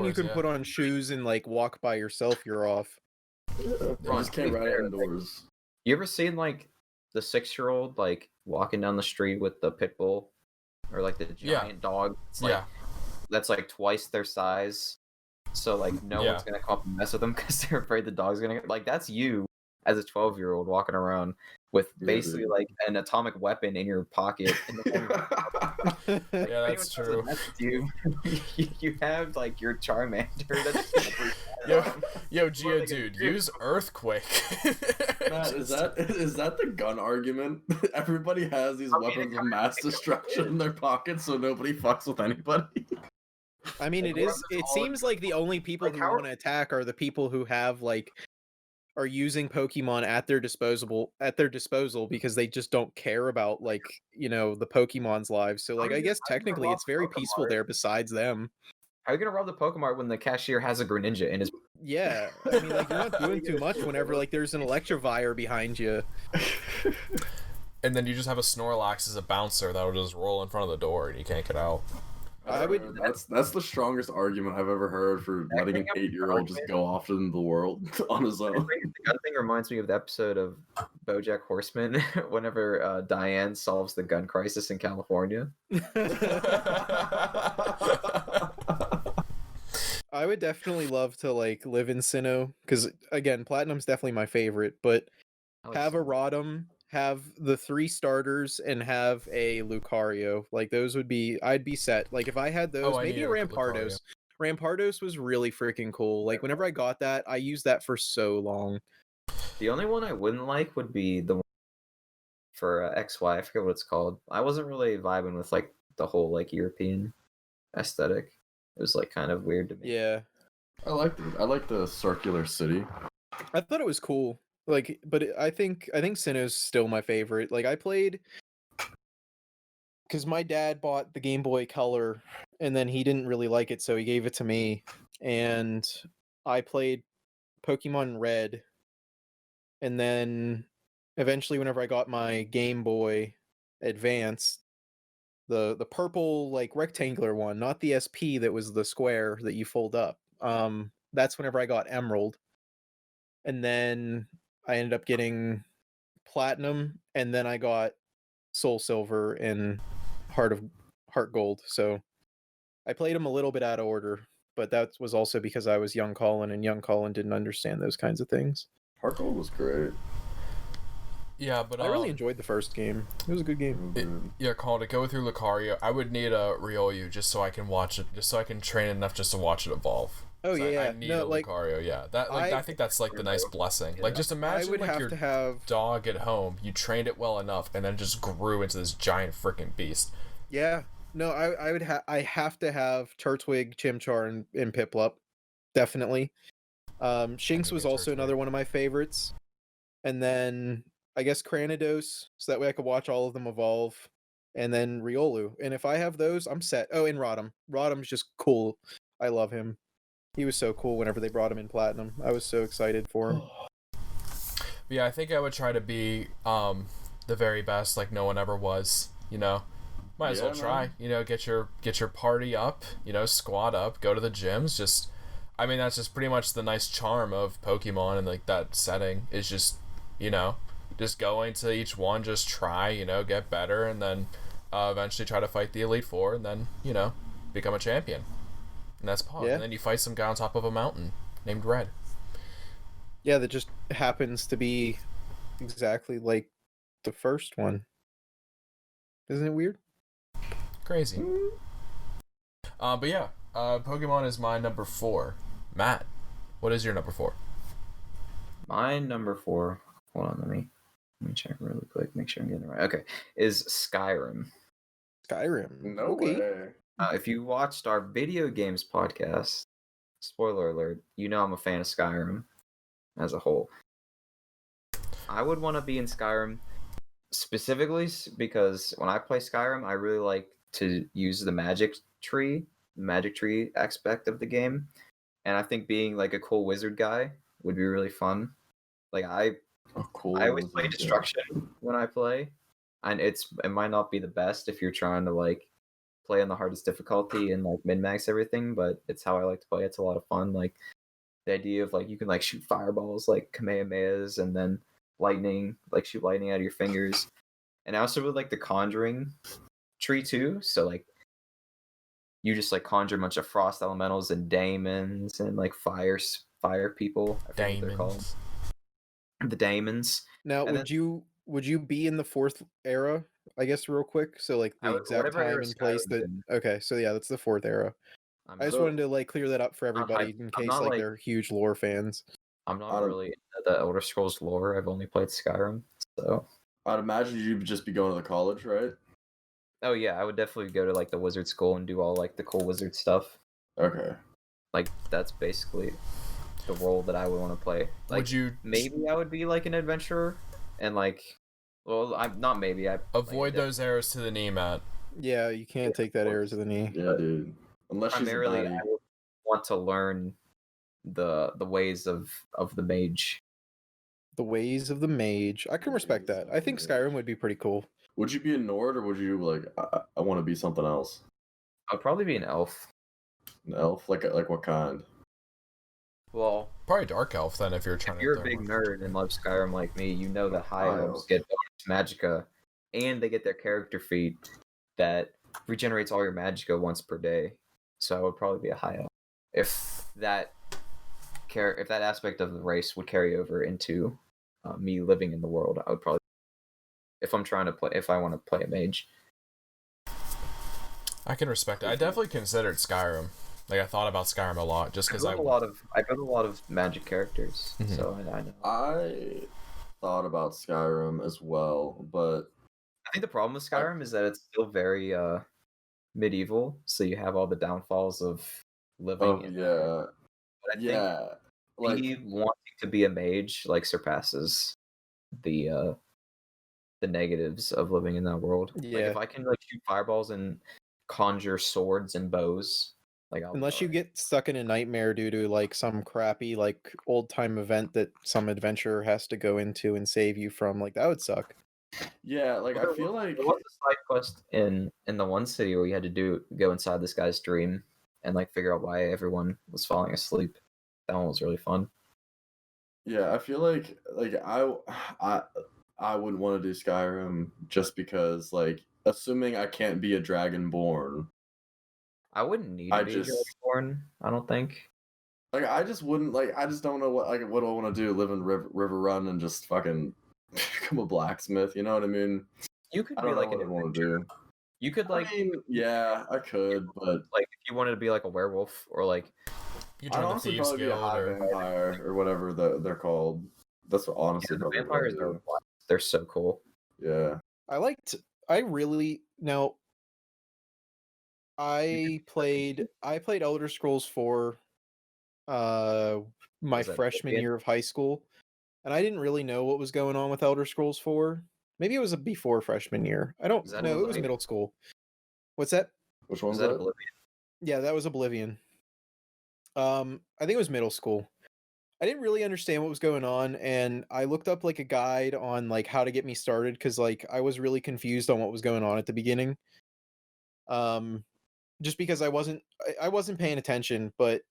you can put on shoes and like walk by yourself, you're off. Yeah, you just can't ride it indoors. You ever seen like the 6-year-old like walking down the street with the pit bull or like the giant dog? It's like, that's like twice their size. So like no one's gonna come up and mess with them because they're afraid the dog's gonna like. That's you as a 12-year-old walking around with basically like an atomic weapon in your pocket. Yeah, that's true. You have like your Charmander. Yo, Gio, dude, use Earthquake. Matt, is that the gun argument? Everybody has these weapons of mass destruction in their pockets, so nobody fucks with anybody. I mean, it seems like the only people who want to attack are the people who have like are using Pokemon at their disposal because they just don't care about like, you know, the Pokemon's lives. So like I guess technically it's very peaceful there besides them. How are you gonna rob the Pokemon when the cashier has a Greninja in his? Yeah, I mean, like you're not doing too much whenever like there's an Electivire behind you. And then you just have a Snorlax as a bouncer that'll just roll in front of the door and you can't get out. That's the strongest argument I've ever heard for letting an 8-year-old just go off into the world on his own. The gun thing reminds me of the episode of BoJack Horseman whenever Diane solves the gun crisis in California. I would definitely love to like live in Sinnoh because again, Platinum's definitely my favorite, but have a Rotom, have the 3 starters, and have a Lucario. Like those would be, I'd be set. Like if I had those, maybe a Rampardos. Rampardos was really freaking cool. Like whenever I got that, I used that for so long. The only one I wouldn't like would be the one for XY. I forget what it's called. I wasn't really vibing with like the whole like European aesthetic. It was like kind of weird to me. Yeah, I liked it. I like the circular city. I thought it was cool. Like, but I think Sinnoh's still my favorite. Like I played because my dad bought the Game Boy Color and then he didn't really like it, so he gave it to me. And I played Pokemon Red. And then eventually whenever I got my Game Boy Advance, the purple like rectangular one, not the SP that was the square that you fold up. That's whenever I got Emerald. And then I ended up getting Platinum, and then I got Soul Silver and Heart Gold. So I played them a little bit out of order, but that was also because I was young Colin, and young Colin didn't understand those kinds of things. Heart Gold was great. Yeah, but I really enjoyed the first game. It was a good game. Colin, to go through Lucario, I would need a Ryoyu just so I can watch it, just so I can train enough just to watch it evolve. Oh So yeah, I need no, a like Lucario. Yeah, that I think that's like the nice blessing. Like just I imagine would like have your to have. dog at home, you trained it well enough, and then just grew into this giant freaking beast. Yeah, no, I would have. I have to have Turtwig, Chimchar, and Piplup, definitely. Shinx was also another one of my favorites, and then I guess Cranidos, so that way I could watch all of them evolve, and then Riolu. And if I have those, I'm set. Oh, and Rotom. Rotom's just cool. I love him. He was so cool whenever they brought him in Platinum. I was so excited for him. But yeah, I think I would try to be the very best, like no one ever was. Might as well try. Get your party up. Squad up. Go to the gyms. Just, I mean, that's just pretty much the nice charm of Pokemon and like that setting is just, just going to each one, just try, get better, and then eventually try to fight the Elite Four, and then become a champion. And that's Pog. Yeah. And then you fight some guy on top of a mountain named Red. Yeah, that just happens to be exactly like the first one. Isn't it weird? Crazy. But yeah, Pokemon is my number 4. Matt, what is your number 4? My number 4. Hold on, let me check really quick, make sure I'm getting it right. Okay, is Skyrim. Skyrim. No way. If you watched our video games podcast, spoiler alert, I'm a fan of Skyrim as a whole. I would want to be in Skyrim specifically because when I play Skyrim, I really like to use the magic tree aspect of the game, and I think being like a cool wizard guy would be really fun. Like I always play destruction when I play, and it might not be the best if you're trying to like play on the hardest difficulty and like min-max everything, but it's how I like to play. It's a lot of fun. Like the idea of like you can like shoot fireballs like Kamehamehas and then lightning, like shoot lightning out of your fingers. And I also really like the conjuring tree too. So like you just like conjure a bunch of frost elementals and daemons and like fire people. I forget what they're called. The daemons. Now, And would you be in the 4th era? I guess real quick. So like the exact time and place that. Okay, so yeah, that's the 4th era. I just wanted to like clear that up for everybody in case like they're huge lore fans. I'm not really into the Elder Scrolls lore. I've only played Skyrim, so I'd imagine you'd just be going to the college, right? Oh yeah, I would definitely go to like the wizard school and do all like the cool wizard stuff. Okay. Like that's basically the role that I would want to play. Like, maybe I would be like an adventurer and like, well, I'm not maybe. I avoid those arrows to the knee, Matt. Yeah, you can't take that arrow to the knee. Yeah, dude. Unless primarily, I would want to learn the ways of the mage. The ways of the mage. I can respect that. I think Skyrim would be pretty cool. Would you be a Nord or would you like? I want to be something else. I'd probably be an elf. An elf, like what kind? Well, probably dark elf then if you're trying. If you're a big nerd and love Skyrim like me, you know that high elves get bonus magicka, and they get their character feat that regenerates all your magicka once per day. So I would probably be a high elf if that aspect of the race would carry over into me living in the world. I would probably, if I want to play a mage. I can respect it. I definitely considered Skyrim. Like I thought about Skyrim a lot, just because I built a lot of magic characters, so I know. I thought about Skyrim as well, but I think the problem with Skyrim is that it's still very medieval. So you have all the downfalls of living. But I think like wanting to be a mage like surpasses the negatives of living in that world. Yeah. Like if I can like shoot fireballs and conjure swords and bows. Like unless you get stuck in a nightmare due to like some crappy like old time event that some adventurer has to go into and save you from, like that would suck. Yeah, like I feel like there was a side quest in the one city where you had to go inside this guy's dream and like figure out why everyone was falling asleep. That one was really fun. Yeah, I feel like I wouldn't want to do Skyrim just because like assuming I can't be a dragonborn. I wouldn't need to be Dragonborn, I don't think. Like I just wouldn't I just don't know what do I want to do? Live in River Run and just fucking become a blacksmith. You know what I mean? You could I be don't know like what an I want to do. You could like, I mean, yeah, I could, but like if you wanted to be like a werewolf or like You I'd join the honestly Thieves probably be a Guild high or vampire or whatever they're called. That's what honestly the probably what vampires I'd are do. they're so cool. Yeah. I played Elder Scrolls 4 my Was that freshman Oblivion? year of high school, and I didn't really know what was going on with Elder Scrolls 4. Maybe it was before freshman year. I don't Was that know. It was Oblivion? middle school. What's that? Which Was one's that that? Oblivion? Yeah, that was Oblivion. I think it was middle school. I didn't really understand what was going on, and I looked up like a guide on like how to get me started because like I was really confused on what was going on at the beginning. Just because I wasn't paying attention, but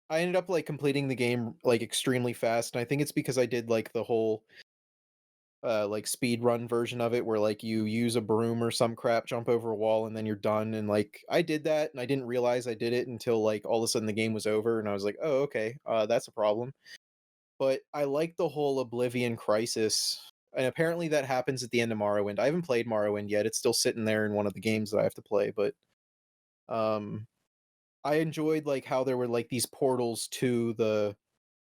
I ended up like completing the game like extremely fast, and I think it's because I did like the whole like speed run version of it where like you use a broom or some crap, jump over a wall, and then you're done. And like I did that, and I didn't realize I did it until like all of a sudden the game was over, and I was like, oh okay, that's a problem. But I like the whole Oblivion crisis, and apparently that happens at the end of Morrowind. I haven't played Morrowind yet; it's still sitting there in one of the games that I have to play. But I enjoyed like how there were like these portals to the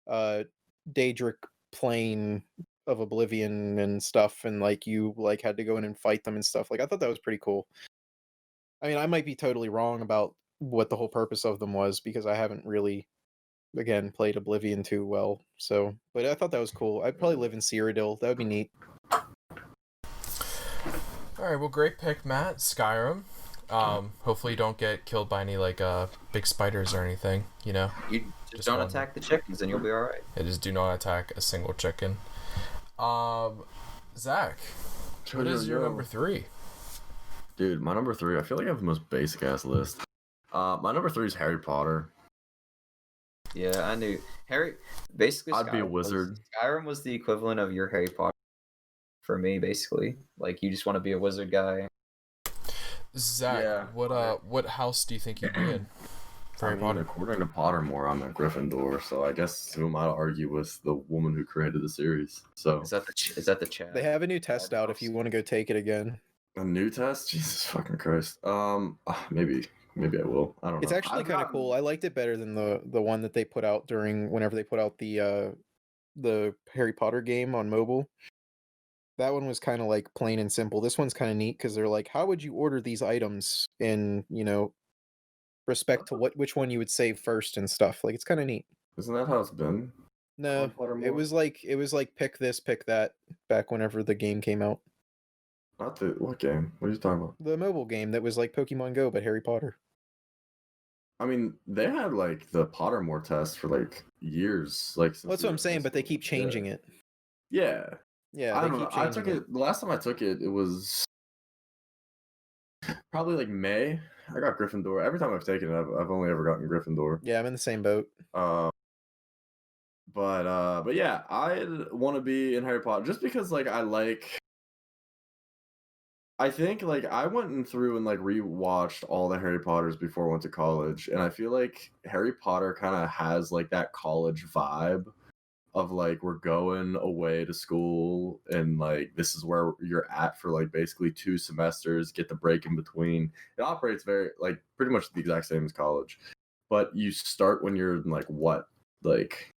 uh Daedric plane of Oblivion and stuff, and like you like had to go in and fight them and stuff. Like I thought that was pretty cool. I mean, I might be totally wrong about what the whole purpose of them was because I haven't really again played Oblivion too well. So, but I thought that was cool. I'd probably live in Cyrodiil. That would be neat. All right, well, great pick, Matt. Skyrim. Hopefully you don't get killed by any like big spiders or anything. You know, You just Just don't one. attack the chickens and you'll be all right. just do not attack a single chicken. Zach, what is your number 3? Dude, my number 3, I feel like I have the most basic ass list. My number 3 is Harry Potter. Yeah, I knew Harry. Basically, I'd be a Skyrim wizard. Skyrim was the equivalent of your Harry Potter for me. Basically, like you just want to be a wizard guy. Zach, Yeah. what house do you think you'd be in for Harry I mean, Potter? according to Pottermore, I'm a Gryffindor, so I guess who am I to argue with the woman who created the series? So Is that the chat? They have a new test out if you want to go take it again. a new test? Jesus fucking Christ. Maybe I will. I don't know. It's actually I've kind of gotten- cool. I liked it better than the one that they put out whenever they put out the Harry Potter game on mobile. That one was kind of like plain and simple. This one's kind of neat because they're like, how would you order these items in, respect to which one you would save first and stuff. Like it's kind of neat. Isn't that how it's been? No, on Pottermore? it was like pick this, pick that back whenever the game came out. Not the what game? What are you talking about? The mobile game that was like Pokemon Go but Harry Potter. I mean, they had like the Pottermore test for like years. Like since That's we what were I'm saying, in but they school. keep changing it. Yeah. Yeah, I they don't know. keep I changing took it the last time I took it. It was probably like May. I got Gryffindor. Every time I've taken it, I've only ever gotten Gryffindor. Yeah, I'm in the same boat. But yeah, I want to be in Harry Potter just because like I think like I went through and like rewatched all the Harry Potters before I went to college, and I feel like Harry Potter kind of has like that college vibe of like we're going away to school and like this is where you're at for like basically 2 semesters, get the break in between. It operates very like pretty much the exact same as college, but you start when you're in, like what like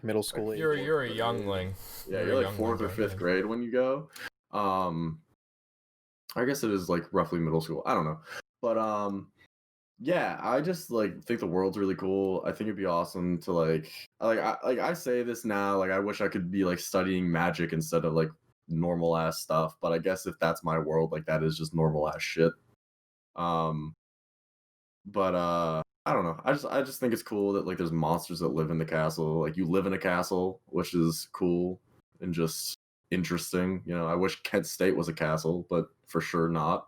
Middle school age. You're a youngling. yeah, You're a you're like 4th or youngling, 5th grade when you go. I guess it is like roughly middle school. I don't know, but yeah, I just like think the world's really cool. I think it'd be awesome to I say this now, like I wish I could be like studying magic instead of like normal ass stuff, but I guess if that's my world, like that is just normal ass shit. But I don't know. I just think it's cool that like there's monsters that live in the castle. Like you live in a castle, which is cool and just interesting. You know, I wish Kent State was a castle, but for sure not.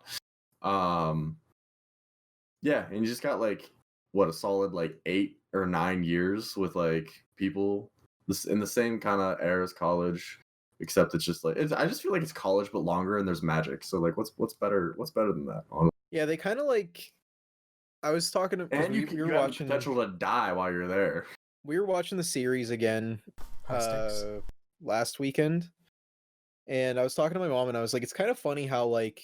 Yeah, and you just got like what a solid like 8 or 9 years with like people this in the same kind of era as college, except it's just like I just feel like it's college but longer and there's magic. So like, what's better? What's better than that? Honestly? Yeah, they kind of like. I was talking to And you were have watching the potential to die while you're there. we were watching the series again. High stakes. last weekend, and I was talking to my mom, and I was like, it's kind of funny how like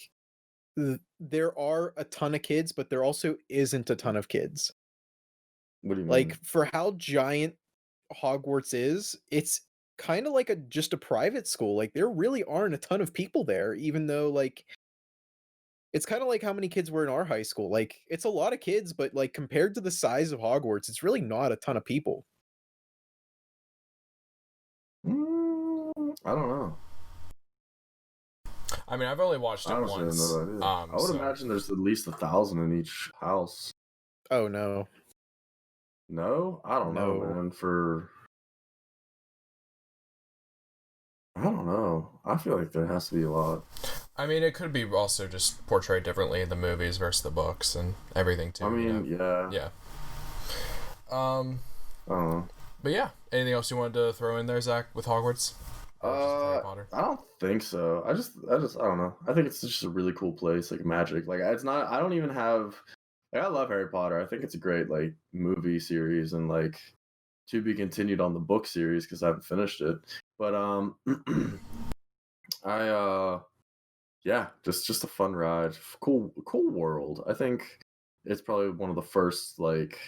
there are a ton of kids, but there also isn't a ton of kids. What do you mean? Like for how giant Hogwarts is, it's kind of like just a private school. Like there really aren't a ton of people there, even though like it's kind of like how many kids were in our high school. Like it's a lot of kids, but like compared to the size of Hogwarts, it's really not a ton of people. I don't know. I mean, I've only watched it Honestly, once. I have no idea. I would imagine there's at least 1,000 in each house. Oh no. No? I don't know, No. man. I don't know. I feel like there has to be a lot. I mean, it could be also just portrayed differently in the movies versus the books and everything too. I mean, yeah. Yeah. I don't know. But yeah, anything else you wanted to throw in there, Zach, with Hogwarts? Or just Harry Potter? I don't think so. I don't know. I think it's just a really cool place, like magic. Like it's not. I don't even have. Like I love Harry Potter. I think it's a great like movie series and like to be continued on the book series because I haven't finished it. But yeah, just a fun ride. Cool world. I think it's probably one of the first like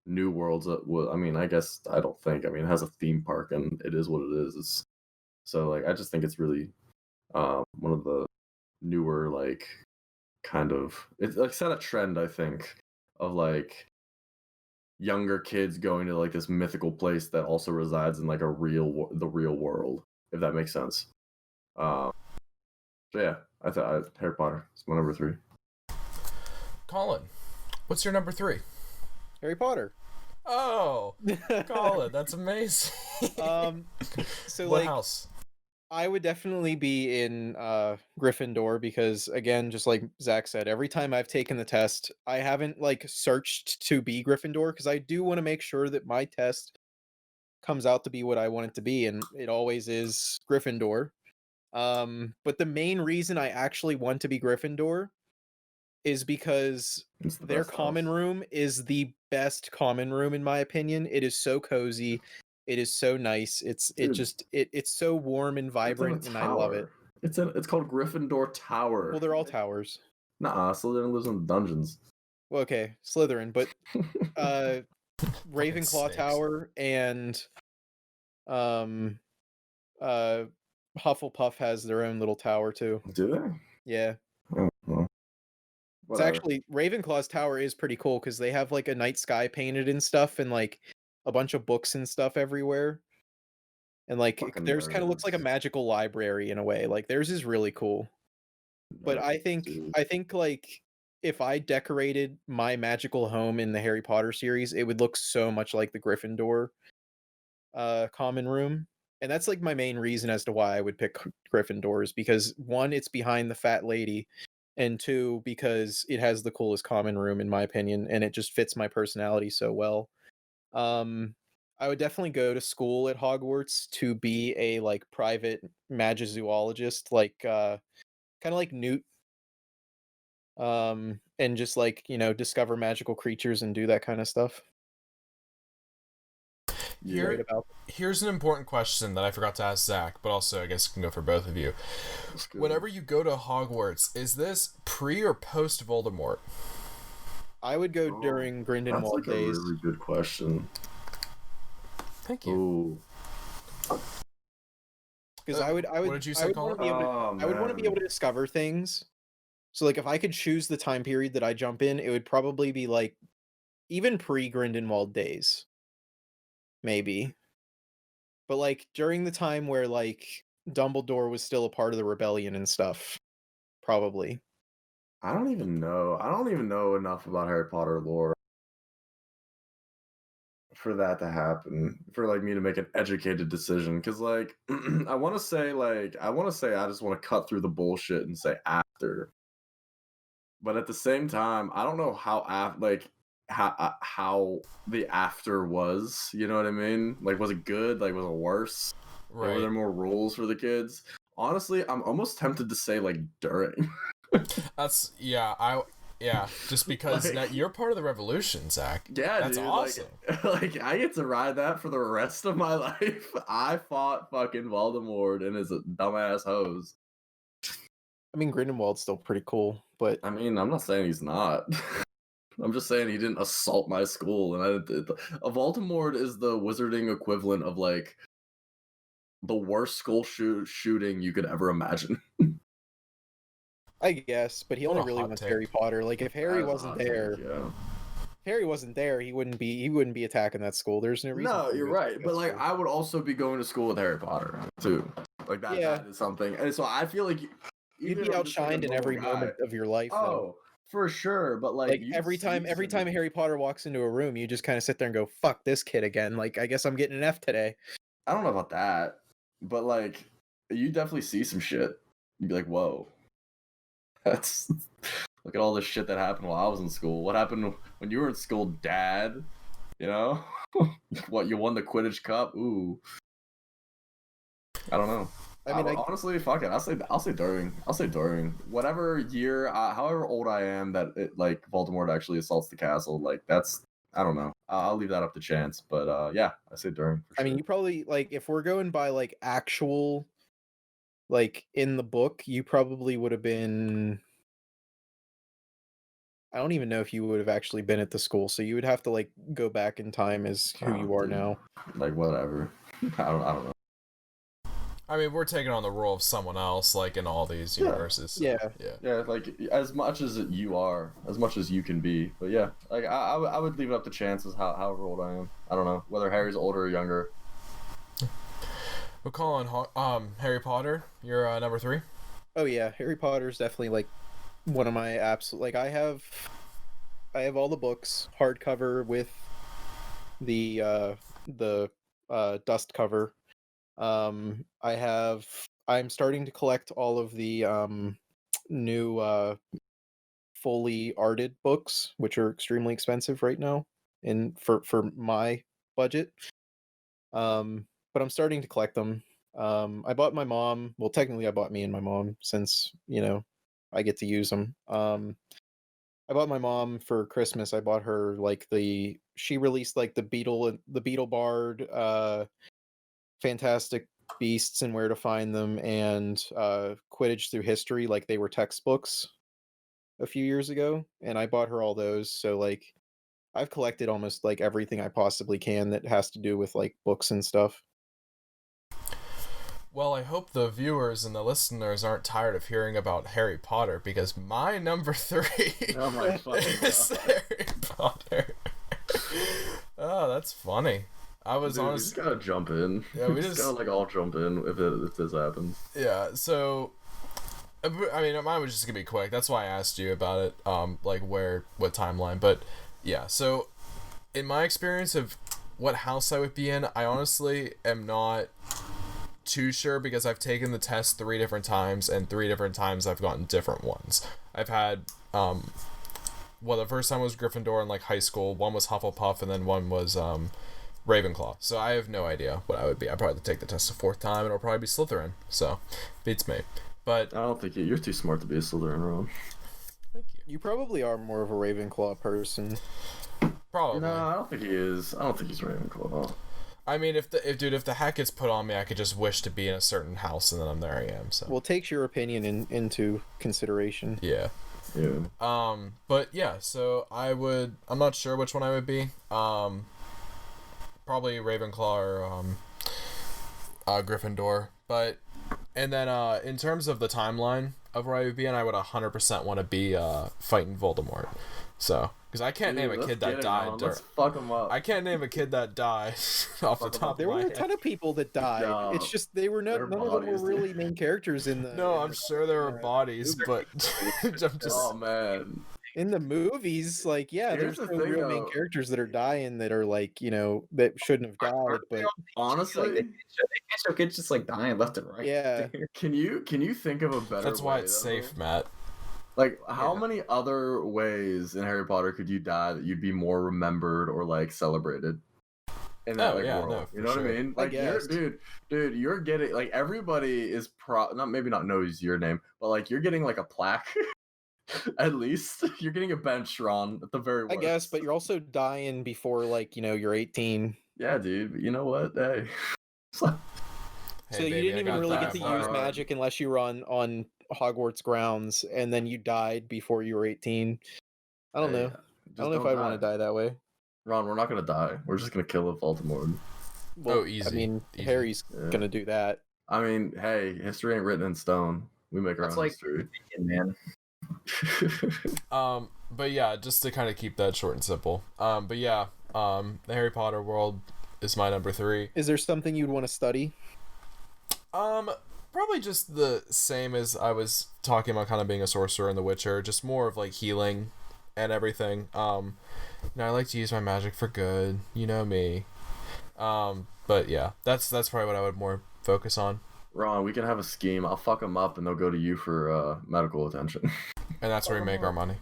new worlds that I mean, I guess I don't think. I mean, it has a theme park and it is what it is. It's so like I just think it's really one of the newer like kind of it's like set a trend I think of like younger kids going to like this mythical place that also resides in like the real world, if that makes sense. So yeah, I thought Harry Potter is my number 3. Colin, what's your number 3? Harry Potter. Oh, Colin, that's amazing. So what like house? I would definitely be in Gryffindor because again, just like Zach said, every time I've taken the test, I haven't like searched to be Gryffindor because I do want to make sure that my test comes out to be what I want it to be, and it always is Gryffindor. But the main reason I actually want to be Gryffindor is because their common room is the best common room in my opinion. It is so cozy. It is so nice. It's so warm and vibrant, and I love it. It's called Gryffindor Tower. Well, they're all towers. Nah, Slytherin lives in dungeons. Well, okay, Slytherin, but Ravenclaw Tower and Hufflepuff has their own little tower too. Do they? Yeah. Oh, well. It's actually Ravenclaw's tower is pretty cool because they have like a night sky painted and stuff, and like a bunch of books and stuff everywhere. And like theirs kind of looks like a magical library in a way. Like theirs is really cool. But I think like if I decorated my magical home in the Harry Potter series, it would look so much like the Gryffindor common room. And that's like my main reason as to why I would pick Gryffindors, because one, it's behind the fat lady, and two, because it has the coolest common room in my opinion, and it just fits my personality so well. I would definitely go to school at Hogwarts to be a like private magizoologist, like kind of like Newt. And just like, you know, discover magical creatures and do that kind of stuff. Here's an important question that I forgot to ask Zach, but also I guess can go for both of you. Whenever you go to Hogwarts, is this pre or post Voldemort? I would go during Grindelwald days. That's a really good question. Thank you. Because I would what did you say, Colin? I would want to be able to discover things. So like if I could choose the time period that I jump in, it would probably be like even pre-Grindelwald days. Maybe. But like during the time where like Dumbledore was still a part of the rebellion and stuff. Probably. I don't even know enough about Harry Potter lore for that to happen, for like me to make an educated decision, because like I want to say I just want to cut through the bullshit and say after, but at the same time I don't know how the after was, you know what I mean? Like, was it good? Like, was it worse? Right. Were there more rules for the kids? Honestly, I'm almost tempted to say like during. That's Yeah, just because Like- you're part of the revolution, Zach. Yeah, That's dude, awesome. Like I get to ride that for the rest of my life. I fought fucking Voldemort and his dumbass hose. I mean, Grindelwald's still pretty cool, but I mean, I'm not saying he's not. I'm just saying he didn't assault my school, and a Voldemort is the wizarding equivalent of like the worst school shooting you could ever imagine. I guess. But he What only a really hot wants take. Harry Potter. Like if Harry That's a wasn't hot take, there, yeah. if Harry wasn't there, he wouldn't be attacking that school. There's no reason. No, for him you're to go to right. that But like, school. I would also be going to school with Harry Potter too. Like that, Yeah. that is something. And so I feel like You'd even be if I'm just, like, a outshined in normal every guy- moment of your life, though. Oh, for sure. But like, you'd every see time some- Harry Potter walks into a room, you just kind of sit there and go, "Fuck this kid again." Like, I guess I'm getting an F today. I don't know about that, but like, you definitely see some shit. You'd be like, whoa. That's look at all this shit that happened while I was in school. What happened when you were in school, Dad? You know, what, you won the Quidditch Cup? Ooh, I don't know. I mean, Honestly, fuck it. I'll say during whatever year, however old I am, that like Voldemort actually assaults the castle. Like that's, I don't know. I'll leave that up to chance. But yeah, I say during. For I mean, sure. you probably like if we're going by like actual, like in the book, you probably would have been. I don't even know if you would have actually been at the school, so you would have to like go back in time as who you are Dude. now. Like whatever. I don't know. I mean, we're taking on the role of someone else, like in all these universes. So, Yeah. Yeah, like as much as you are, as much as you can be. But yeah, like I would leave it up to chances however old I am. I don't know whether Harry's older or younger. We're calling Harry Potter. You're number 3. Oh yeah, Harry Potter's definitely like one of my absolute. Like I have all the books hardcover with the dust cover. I'm starting to collect all of the new fully arted books, which are extremely expensive right now, and for my budget. But I'm starting to collect them. I bought my mom. Well, technically, I bought me and my mom since I get to use them. I bought my mom for Christmas. I bought her like she released like the Beetle Bard, Fantastic Beasts and Where to Find Them, and Quidditch Through History, like they were textbooks a few years ago, and I bought her all those. So like I've collected almost like everything I possibly can that has to do with like books and stuff. Well, I hope the viewers and the listeners aren't tired of hearing about Harry Potter, because my number 3 Oh my fucking is god. Harry Potter. Oh, that's funny. I was Dude, we honest. just gotta jump in. Yeah, we just just- gotta like all jump in if this happens. Yeah, so I mean, mine was just gonna be quick. That's why I asked you about it. Like what timeline? But yeah, so in my experience of what house I would be in, I honestly am not too sure, because I've taken the test 3 different times, and 3 different times I've gotten different ones. I've had the first time was Gryffindor in like high school, one was Hufflepuff, and then one was Ravenclaw. So I have no idea what I would be. I'd probably take the test a 4th time, and it'll probably be Slytherin. So beats me. But I don't think you're too smart to be a Slytherin, Ron. thank you. You probably are more of a Ravenclaw person. Probably. No, I don't think he is. I don't think he's Ravenclaw. I mean, if the hat gets put on me, I could just wish to be in a certain house, and then there I am. So Well, takes your opinion into consideration. yeah. Yeah. But yeah, so I'm not sure which one I would be. Probably Ravenclaw or Gryffindor. But and then in terms of the timeline of where I would be in, I would 100% want to be fighting Voldemort. So, because I can't name a kid that died. Let's fuck him up. I can't name a kid that died off the top There of were my a head. ton of people that died. No, It's just they were their none of them were bodies, really main characters in the. No, I'm sure there were bodies, but I'm just Oh man. in the movies. Like, yeah, Here's there's the no thing, real main though. characters that are dying that are like that shouldn't have died. But Honestly, Like, they can't show kids just like dying left and right. Yeah. can you think of a better that's why way, it's though? safe, Matt. Like, how Yeah. many other ways in Harry Potter could you die that you'd be more remembered or like celebrated in that Oh, like yeah, world? no, You for know what I sure. mean? I Like, guess. dude, you're getting like everybody is maybe not knows your name, but like you're getting like a plaque At least you're getting a bench, Ron. At the very worst. I guess, but you're also dying before like you're 18. Yeah, dude. But you know what? Hey. So Hey, you baby, didn't I even got really that get to far. use magic unless you were on Hogwarts grounds, and then you died before you were 18. I don't know. I don't know if I'd want to die that way. Ron, we're not gonna die. We're just gonna kill Voldemort. Well, easy. I mean, Easy. Harry's gonna do that. I mean, hey, history ain't written in stone. We make our own history. Man. But yeah, just to kind of keep that short and simple. But yeah, the Harry Potter world is my number 3. Is there something you'd want to study? Probably just the same as I was talking about, kind of being a sorcerer in The Witcher, just more of like healing and everything. I like to use my magic for good, you know me. But yeah, that's probably what I would more focus on. Ron, we can have a scheme. I'll fuck them up, and they'll go to you for medical attention. And that's where we make our money.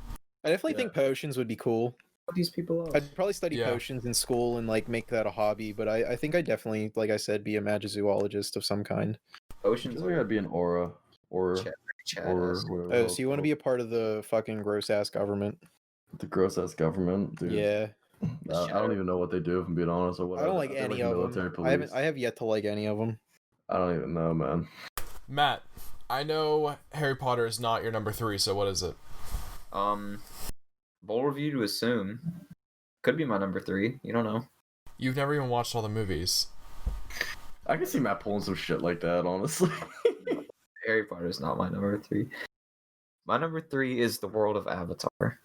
I definitely think potions would be cool. These people I'd probably study potions in school and like make that a hobby, but I think I'd definitely, like I said, be a magizoologist of some kind. Potions I gotta be an aura or Oh, so you want to be a part of the fucking gross ass government? The gross ass government, dude. Yeah. I don't even know what they do, if I'm being honest. Or I don't like any of them. I have yet to like any of them. I don't even know, man. Matt, I know Harry Potter is not your number 3, so what is it? Bold review to assume. Could be my number 3. You don't know. You've never even watched all the movies. I can see Matt pulling some shit like that, honestly. Harry Potter is not my number 3. My number 3 is the world of Avatar.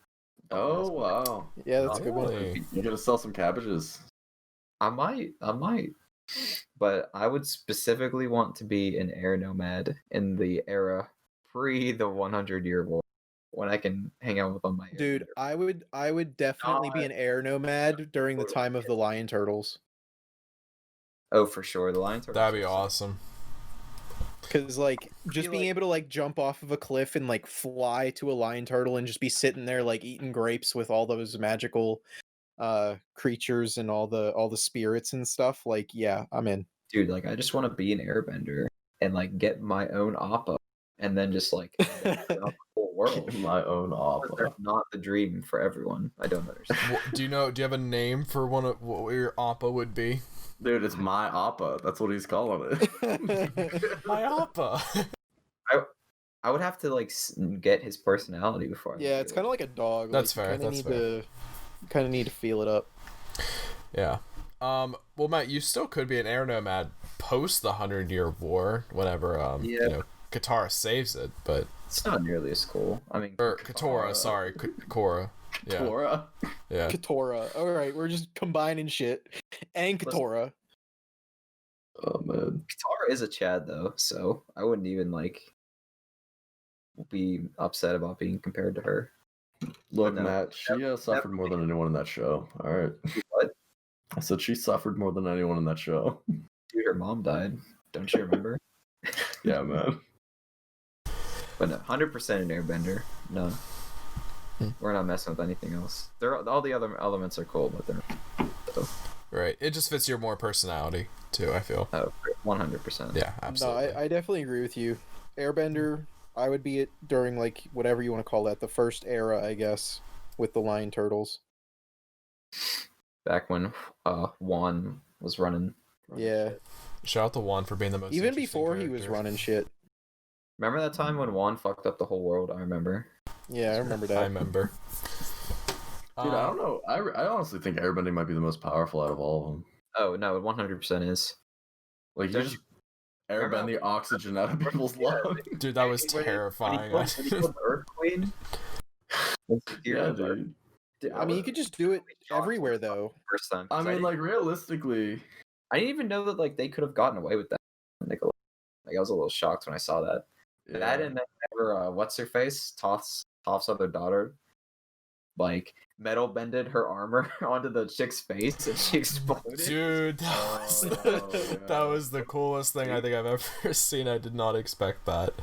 Oh, wow. Yeah, that's a good one. You gotta sell some cabbages. I might. But I would specifically want to be an air nomad in the era pre the 100-year war, when I can hang out with all my dude. I would definitely be an air nomad during the time of the lion turtles. Oh, for sure, the lion turtles. That'd be awesome. Because like just being able to like jump off of a cliff and like fly to a lion turtle and just be sitting there like eating grapes with all those magical creatures and all the spirits and stuff, like yeah, I'm in. Dude, like I just want to be an airbender and like get my own appa and then just like the whole world. My own appa. That's not the dream for everyone. I don't understand. Do you have a name for what your appa would be? Dude, it's my appa. That's what he's calling it. My appa. I would have to like get his personality before. Yeah, it's kind of like a dog. That's like, fair. That's fair. Kind of need to feel it up. Yeah. Well, Matt, you still could be an air nomad post the 100-year war, whenever Katara saves it, but it's not nearly as cool. I mean, Katara, sorry, Korra. Yeah. Katara. Yeah. Katara. All right, we're just combining shit. And Katara. Oh man. Katara is a Chad though, so I wouldn't even like be upset about being compared to her. Look, Matt, she suffered more than anyone in that show. All right. What? I said she suffered more than anyone in that show. Dude, her mom died. Don't you remember? Yeah, man. But no, 100% an airbender. No. We're not messing with anything else. All the other elements are cool, but they're... So. Right. It just fits your more personality, too, I feel. Oh, 100%. Yeah, absolutely. No, I definitely agree with you. Airbender, I would be it during, like, whatever you want to call that, the first era, I guess, with the lion turtles. Back when Juan was running. Yeah. Shit. Shout out to Juan for being the most even before character. He was running shit. Remember that time when Juan fucked up the whole world? I remember. Yeah, I remember that. I remember. Dude, I don't know. I honestly think airbending might be the most powerful out of all of them. Oh, no, it 100% is. Like, you just airbend the oxygen out of people's lungs. Dude, that was terrifying. When he killed the Earth Queen? Yeah, dude. I mean, you could just do it everywhere, though. First time. I mean, like, realistically... I didn't even know that, like, they could have gotten away with that. Like, I was a little shocked when I saw that. Yeah. That and then whenever, what's-her-face? Toph's other daughter, like, metal bended her armor onto the chick's face and she exploded. Dude, that was the coolest thing I think I've ever seen. I did not expect that.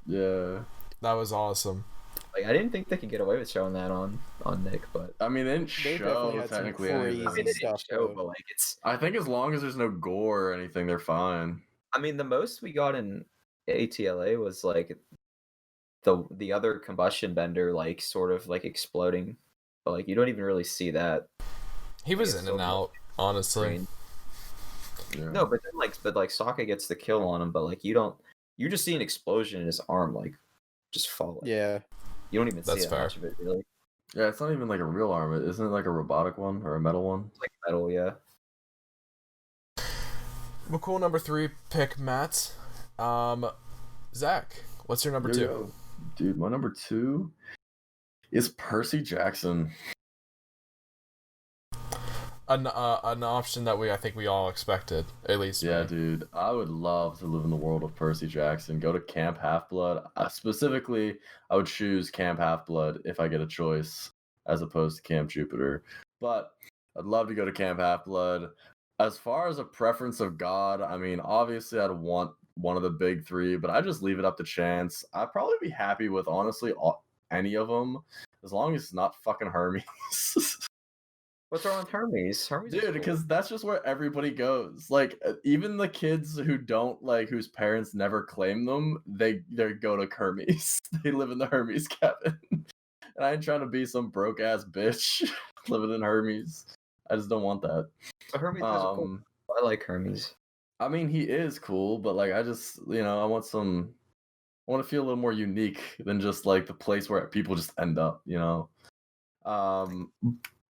Yeah. That was awesome. Like, I didn't think they could get away with showing that on Nick, but I mean, they didn't show technically anything. I mean, they didn't show, but like it's. I think as long as there's no gore or anything, they're fine. I mean, the most we got in ATLA was like the other combustion bender like sort of like exploding, but like you don't even really see that. He was in and out, honestly. Screen. No, but then like Sokka gets the kill on him, but like you just see an explosion in his arm like just fall. Yeah. You don't even see That's that fair. much of it really. Yeah, it's not even like a real arm. Isn't it like a robotic one or a metal one? It's like metal, yeah. Well, cool. Number 3 pick, Matt. Zach, what's your number 2? Yo. Dude, my number 2 is Percy Jackson. An option that I think we all expected, at least. Yeah, dude. I would love to live in the world of Percy Jackson. Go to Camp Half-Blood. Specifically, I would choose Camp Half-Blood if I get a choice, as opposed to Camp Jupiter. But I'd love to go to Camp Half-Blood. As far as a preference of God, I mean, obviously I'd want one of the big 3, but I just leave it up to chance. I'd probably be happy with, honestly, any of them, as long as it's not fucking Hermes. What's wrong with Hermes? Hermes, dude, because that's just where everybody goes. Like, even the kids who don't like, whose parents never claim them, they go to Hermes. They live in the Hermes cabin. And I ain't trying to be some broke ass bitch living in Hermes. I just don't want that. But Hermes is cool. I like Hermes. I mean, he is cool, but like, I just, I want to feel a little more unique than just like the place where people just end up,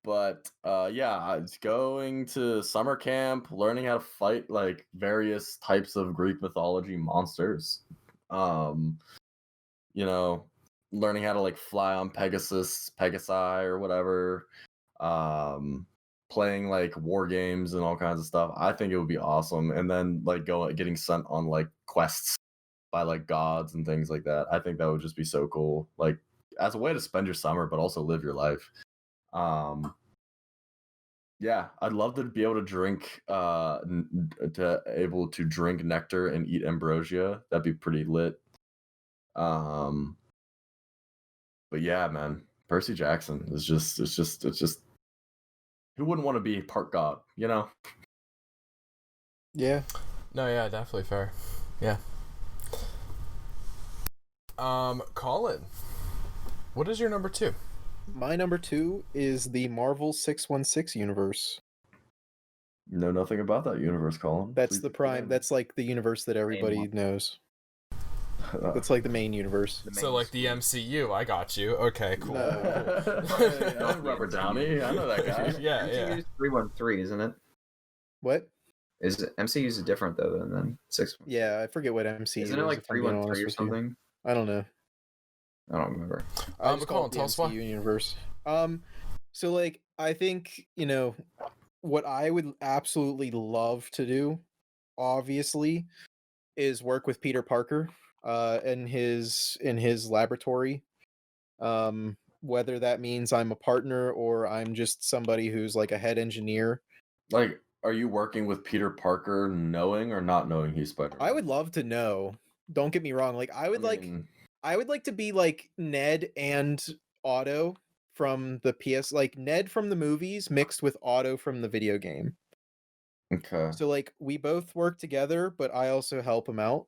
But yeah, it's going to summer camp, learning how to fight like various types of Greek mythology monsters. Learning how to like fly on Pegasi or whatever. Playing like war games and all kinds of stuff. I think it would be awesome. And then like getting sent on like quests by like gods and things like that. I think that would just be so cool. Like as a way to spend your summer, but also live your life. Yeah, I'd love to be able to drink drink nectar and eat ambrosia. That'd be pretty lit. But yeah, man, Percy Jackson is just who wouldn't want to be part god, Yeah. No, yeah, definitely fair. Yeah. Colin, what is your number 2? My number 2 is the Marvel 616 universe. Know nothing about that universe, Colin. That's the prime. That's like the universe that everybody knows. That's like the main universe. So like the MCU. I got you. Okay, cool. Robert Downey. I know that guy. Yeah, MCU is 313, isn't it? What? MCU is different though than 6? Yeah, I forget what MCU isn't it like 313 or something? I don't know. I don't remember. I just call it the MCU universe. So like I think, what I would absolutely love to do, obviously, is work with Peter Parker in his laboratory. Whether that means I'm a partner or I'm just somebody who's like a head engineer. Like, are you working with Peter Parker knowing or not knowing he's Spider-Man? I would love to know. Don't get me wrong. Like I would like to be like Ned and Otto from the PS, like Ned from the movies mixed with Otto from the video game. Okay. So like we both work together, but I also help him out.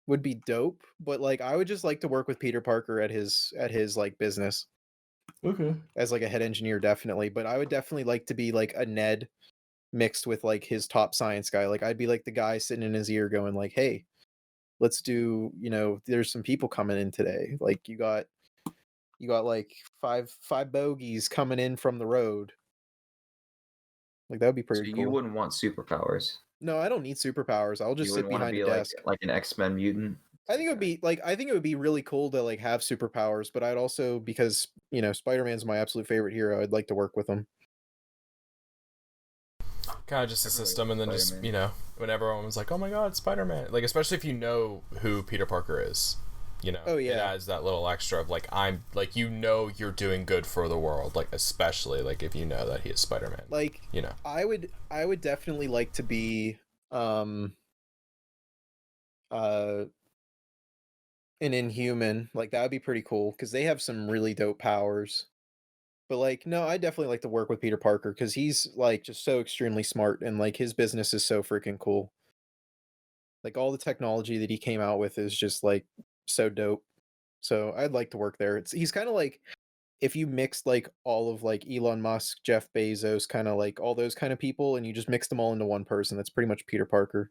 Would be dope. But like I would just like to work with Peter Parker at his like business. Okay. As like a head engineer, definitely. But I would definitely like to be like a Ned mixed with like his top science guy. Like I'd be like the guy sitting in his ear going like, hey, let's do, there's some people coming in today. Like you got like five bogeys coming in from the road. Like that would be pretty cool. You wouldn't want superpowers. No, I don't need superpowers. I'll just sit behind a desk. Like an X-Men mutant. I think it would be really cool to like have superpowers, but I'd also, because Spider-Man's my absolute favorite hero, I'd like to work with him. Kind of just a system, and then just when everyone's like, "Oh my God, Spider-Man!" Like especially if you know who Peter Parker is, Oh yeah. It adds that little extra of like I'm like you're doing good for the world, like especially like if you know that he is Spider-Man. Like I would definitely like to be an Inhuman. Like that would be pretty cool because they have some really dope powers. But like, no, I definitely like to work with Peter Parker because he's like just so extremely smart and like his business is so freaking cool. Like all the technology that he came out with is just like so dope. So I'd like to work there. He's kind of like if you mixed like all of like Elon Musk, Jeff Bezos, kind of like all those kind of people, and you just mix them all into one person. That's pretty much Peter Parker.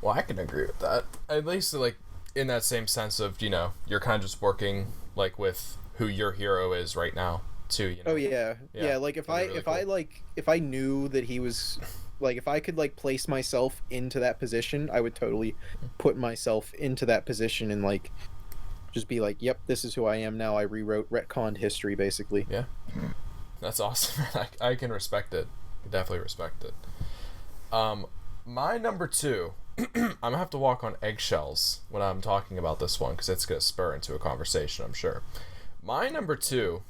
Well, I can agree with that. At least like in that same sense of, you know, you're kind of just working like with who your hero is right now too, you know. Oh yeah. Like if I knew that he was like if I could like place myself into that position, I would totally put myself into that position and like just be like, yep, this is who I am now. I rewrote retconned history basically. Yeah. That's awesome. I can respect it. Definitely respect it. My number 2, I'm gonna have to walk on eggshells when I'm talking about this one because it's gonna spur into a conversation, I'm sure. My number 2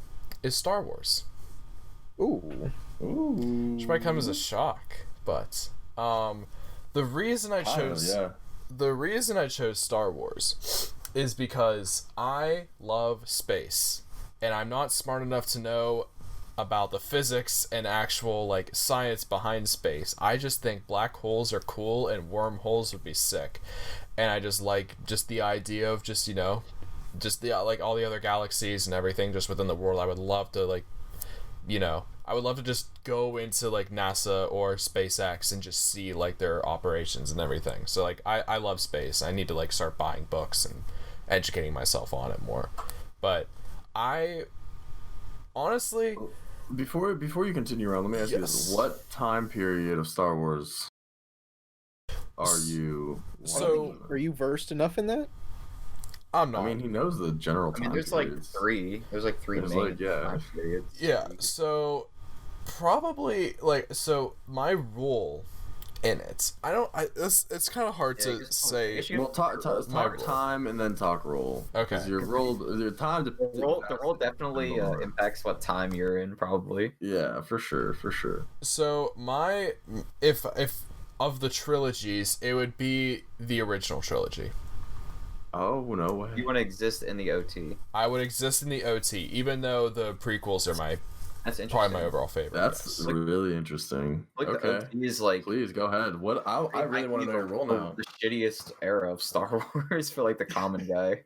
is Star Wars. Ooh. Which might come as a shock, but the reason I chose Star Wars is because I love space, and I'm not smart enough to know about the physics and actual like science behind space. I just think black holes are cool and wormholes would be sick, and I just like just the idea of just, you know, just the like all the other galaxies and everything just within the world. I would love to like, you know, I would love to just go into like NASA or SpaceX and just see like their operations and everything. So like I love space. I need to like start buying books and educating myself on it more. But I honestly, before you continue around, let me ask you this: what time period of Star Wars are you? So are you versed enough in that? I'm not. I mean, he knows the general time. There's periods. There's like three main time periods. Yeah, so probably like my role in it. It's kind of hard to say. Well, talk time and then talk role. Okay. Because your time. The role definitely impacts what time you're in, probably. Yeah, for sure. So my if of the trilogies, it would be the original trilogy. Oh, no way. You want to exist in the OT. I would exist in the OT, even though the prequels are That's interesting. probably my overall favorite. That's really interesting. Like okay. The OT is like, please go ahead. What I really want to know your role now. The shittiest era of Star Wars for like the common guy.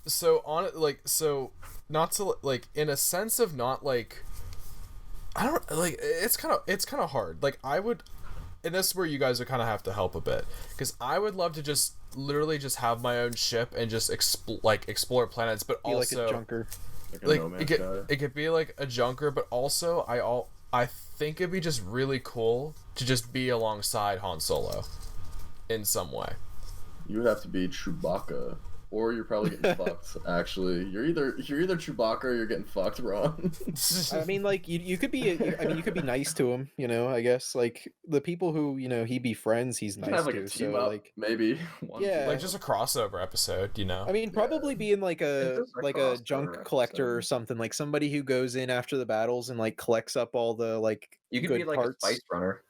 So on it, like, not to like in a sense of not like, I don't like it's kind of hard. Like I would, and this is where you guys would kind of have to help a bit, because I would love to just literally just have my own ship and just explore planets, but be also like a junker. Like it could be like a junker, but also I think it'd be just really cool to just be alongside Han Solo in some way. You would have to be Chewbacca, or you're probably getting fucked. Actually, you're either Chewbacca or you're getting fucked, Ron. I mean, like you could be. You could be nice to him. You know, I guess like the people who he befriends, he's nice have, like, to. a team So up, like maybe. Yeah. Like just a crossover episode, you know. I mean, probably being like a junk crossover collector or episode. something, like somebody who goes in after the battles and like collects up all the like You could good be like parts. a spice runner.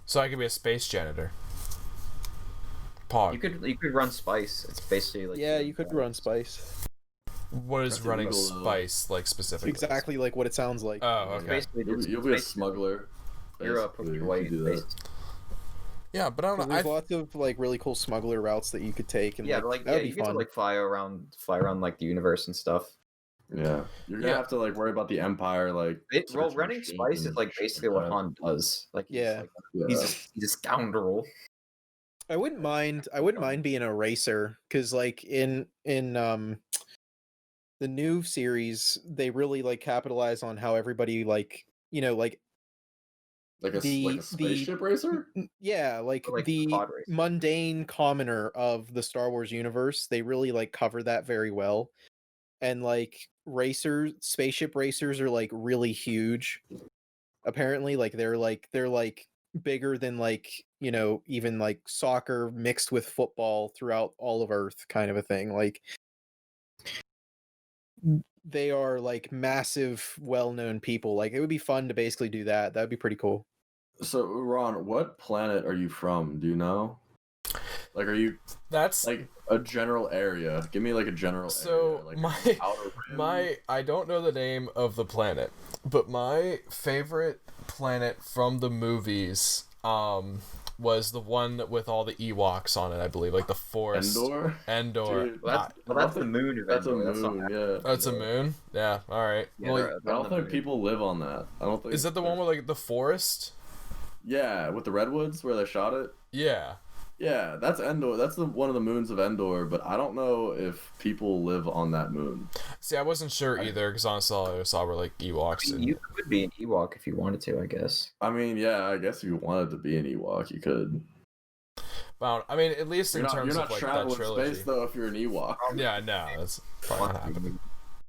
So I could be a space janitor. Pog. You could run spice. It's basically like Yeah, you could run spice. What is That's running illegal, though. spice like specifically? Exactly like what it sounds like. Oh, It's okay. basically You'll be a smuggler. You're a basically, if you white. do that. Yeah, but I don't know. There's lots of like really cool smuggler routes that you could take, and Yeah, like, but, that would be you get to fun. like fly around like the universe and stuff. Yeah, you're gonna have to like worry about the Empire, like. searching Running machines spice is and like shit basically like what Han does. Like Yeah. he's a scoundrel. I wouldn't mind being a racer, because like in the new series, they really like capitalize on how everybody like like like a the spaceship racer. yeah, like Like the pod racer. mundane commoner of the Star Wars universe. They really like cover that very well, and like spaceship racers are like really huge. Apparently, like they're bigger than like even like soccer mixed with football throughout all of Earth, kind of a thing. Like they are like massive, well-known people. Like it would be fun to basically do that. That'd be pretty cool. So Ron, what planet are you from? Do you know? Like, are you That's like a general area? Give me like a general so area. Like Outer Rim? I don't know the name of the planet, but my favorite planet from the movies was the one with all the Ewoks on it, I believe, like the forest. Endor. Dude, that's the moon of That's a Endor. moon, yeah. Oh, it's a moon? Yeah, alright. Yeah, Well, I don't think people live on that. I don't think. is that the one where, like, the forest? Yeah, with the redwoods where they shot it. Yeah. Yeah, that's Endor. That's one of the moons of Endor, but I don't know if people live on that moon. See, I wasn't sure either, because honestly, all I saw were, like, Ewoks. And... You could be an Ewok if you wanted to, I guess. I mean, yeah, I guess if you wanted to be an Ewok, you could. But, I mean, at least in terms of, like, that trilogy. You're not traveling space, though, if you're an Ewok. Yeah, no, that's probably not happening.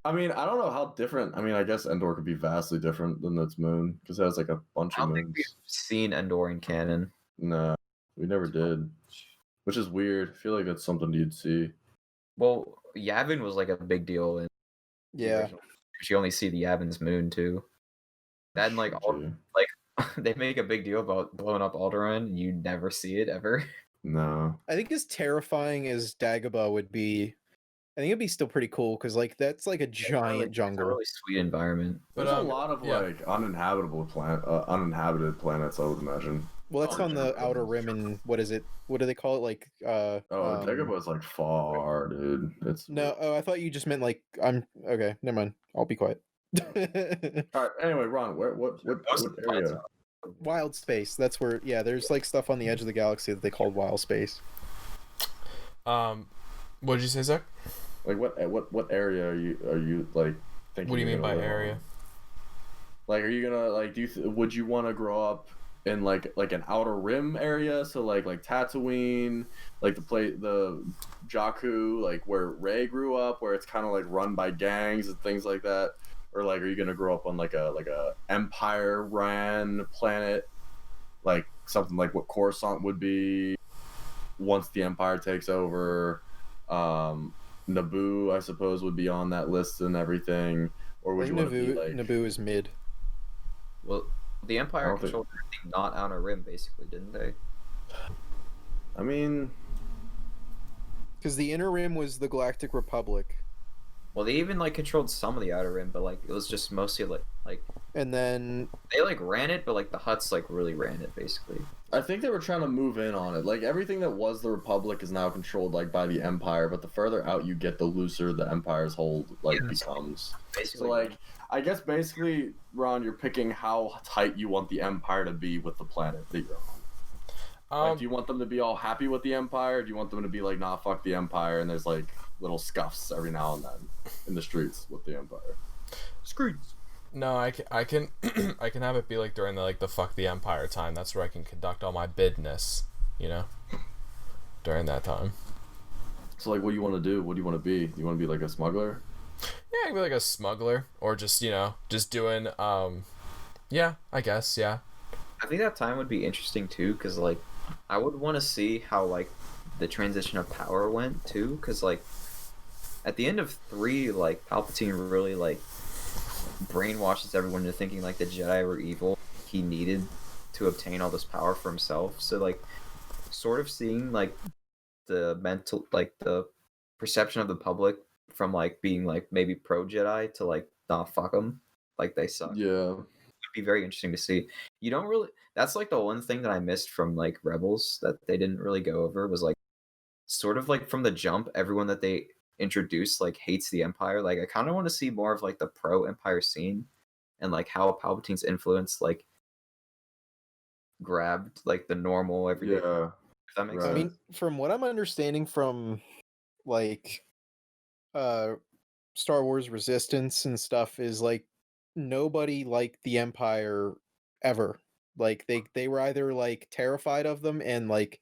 I mean, I don't know how different. I mean, I guess Endor could be vastly different than its moon, because it has, like, a bunch of moons. I don't think we've seen Endor in canon. No, we never did. Which is weird. I feel like that's something you'd see. Well, Yavin was like a big deal in you only see the Yavin's moon too. Then like they make a big deal about blowing up Alderaan and you never see it ever. No. I think as terrifying as Dagobah would be, I think it'd be still pretty cool because like that's like a giant jungle. It's a really sweet environment. There's a lot of like uninhabitable uninhabited planets, I would imagine. Well, that's on the outer rim, and what is it? What do they call it? Like, Dagobah's like far, dude. It's no. Oh, I thought you just meant like I'm okay. Never mind. I'll be quiet. All right. Anyway, Ron, what area? Wild space. That's where. Yeah, there's like stuff on the edge of the galaxy that they called wild space. What did you say, Zach? Like what area are you like thinking? What do you mean by area? Like, are you gonna like would you want to grow up in like an outer rim area, so like Tatooine, like the Jakku, like where Rey grew up, where it's kind of like run by gangs and things like that, or like are you gonna grow up on like a Empire ran planet, like something like what Coruscant would be once the Empire takes over? Naboo, I suppose, would be on that list and everything, or would you want to be like Naboo is mid? Well, the Empire controlled everything not Outer Rim, basically, didn't they? I mean, because the Inner Rim was the Galactic Republic. Well, they even like controlled some of the Outer Rim, but like it was just mostly like. And then they like ran it, but like the Hutts like really ran it, basically. I think they were trying to move in on it. Like everything that was the Republic is now controlled like by the Empire, but the further out you get, the looser the Empire's hold becomes. Basically, so like I guess basically, Ron, you're picking how tight you want the Empire to be with the planet that you're on. Like, do you want them to be all happy with the Empire? Or do you want them to be like, nah, fuck the Empire, and there's like little scuffs every now and then in the streets with the Empire? Screens. No, I can I can have it be like during the fuck the Empire time. That's where I can conduct all my business, you know, during that time. So like, what do you want to do? What do you want to be? You want to be like a smuggler? Yeah, I can be like a smuggler, or just just doing yeah, I guess, yeah. I think that time would be interesting too, because like I would want to see how like the transition of power went too, because like at the end of 3, like Palpatine really like brainwashes everyone into thinking like the Jedi were evil. He needed to obtain all this power for himself. So like sort of seeing like the mental, like the perception of the public from like being like maybe pro Jedi to like nah, fuck them, like they suck. Yeah, it would be very interesting to see. You don't really, that's like the one thing that I missed from like Rebels that they didn't really go over, was like sort of like from the jump everyone that they introduced like hates the Empire. Like I kind of want to see more of like the pro Empire scene and like how Palpatine's influence like grabbed like the normal everyday. Yeah, if that makes sense. I mean, from what I'm understanding from like Star Wars Resistance and stuff, is like nobody liked the Empire ever. Like they were either like terrified of them and like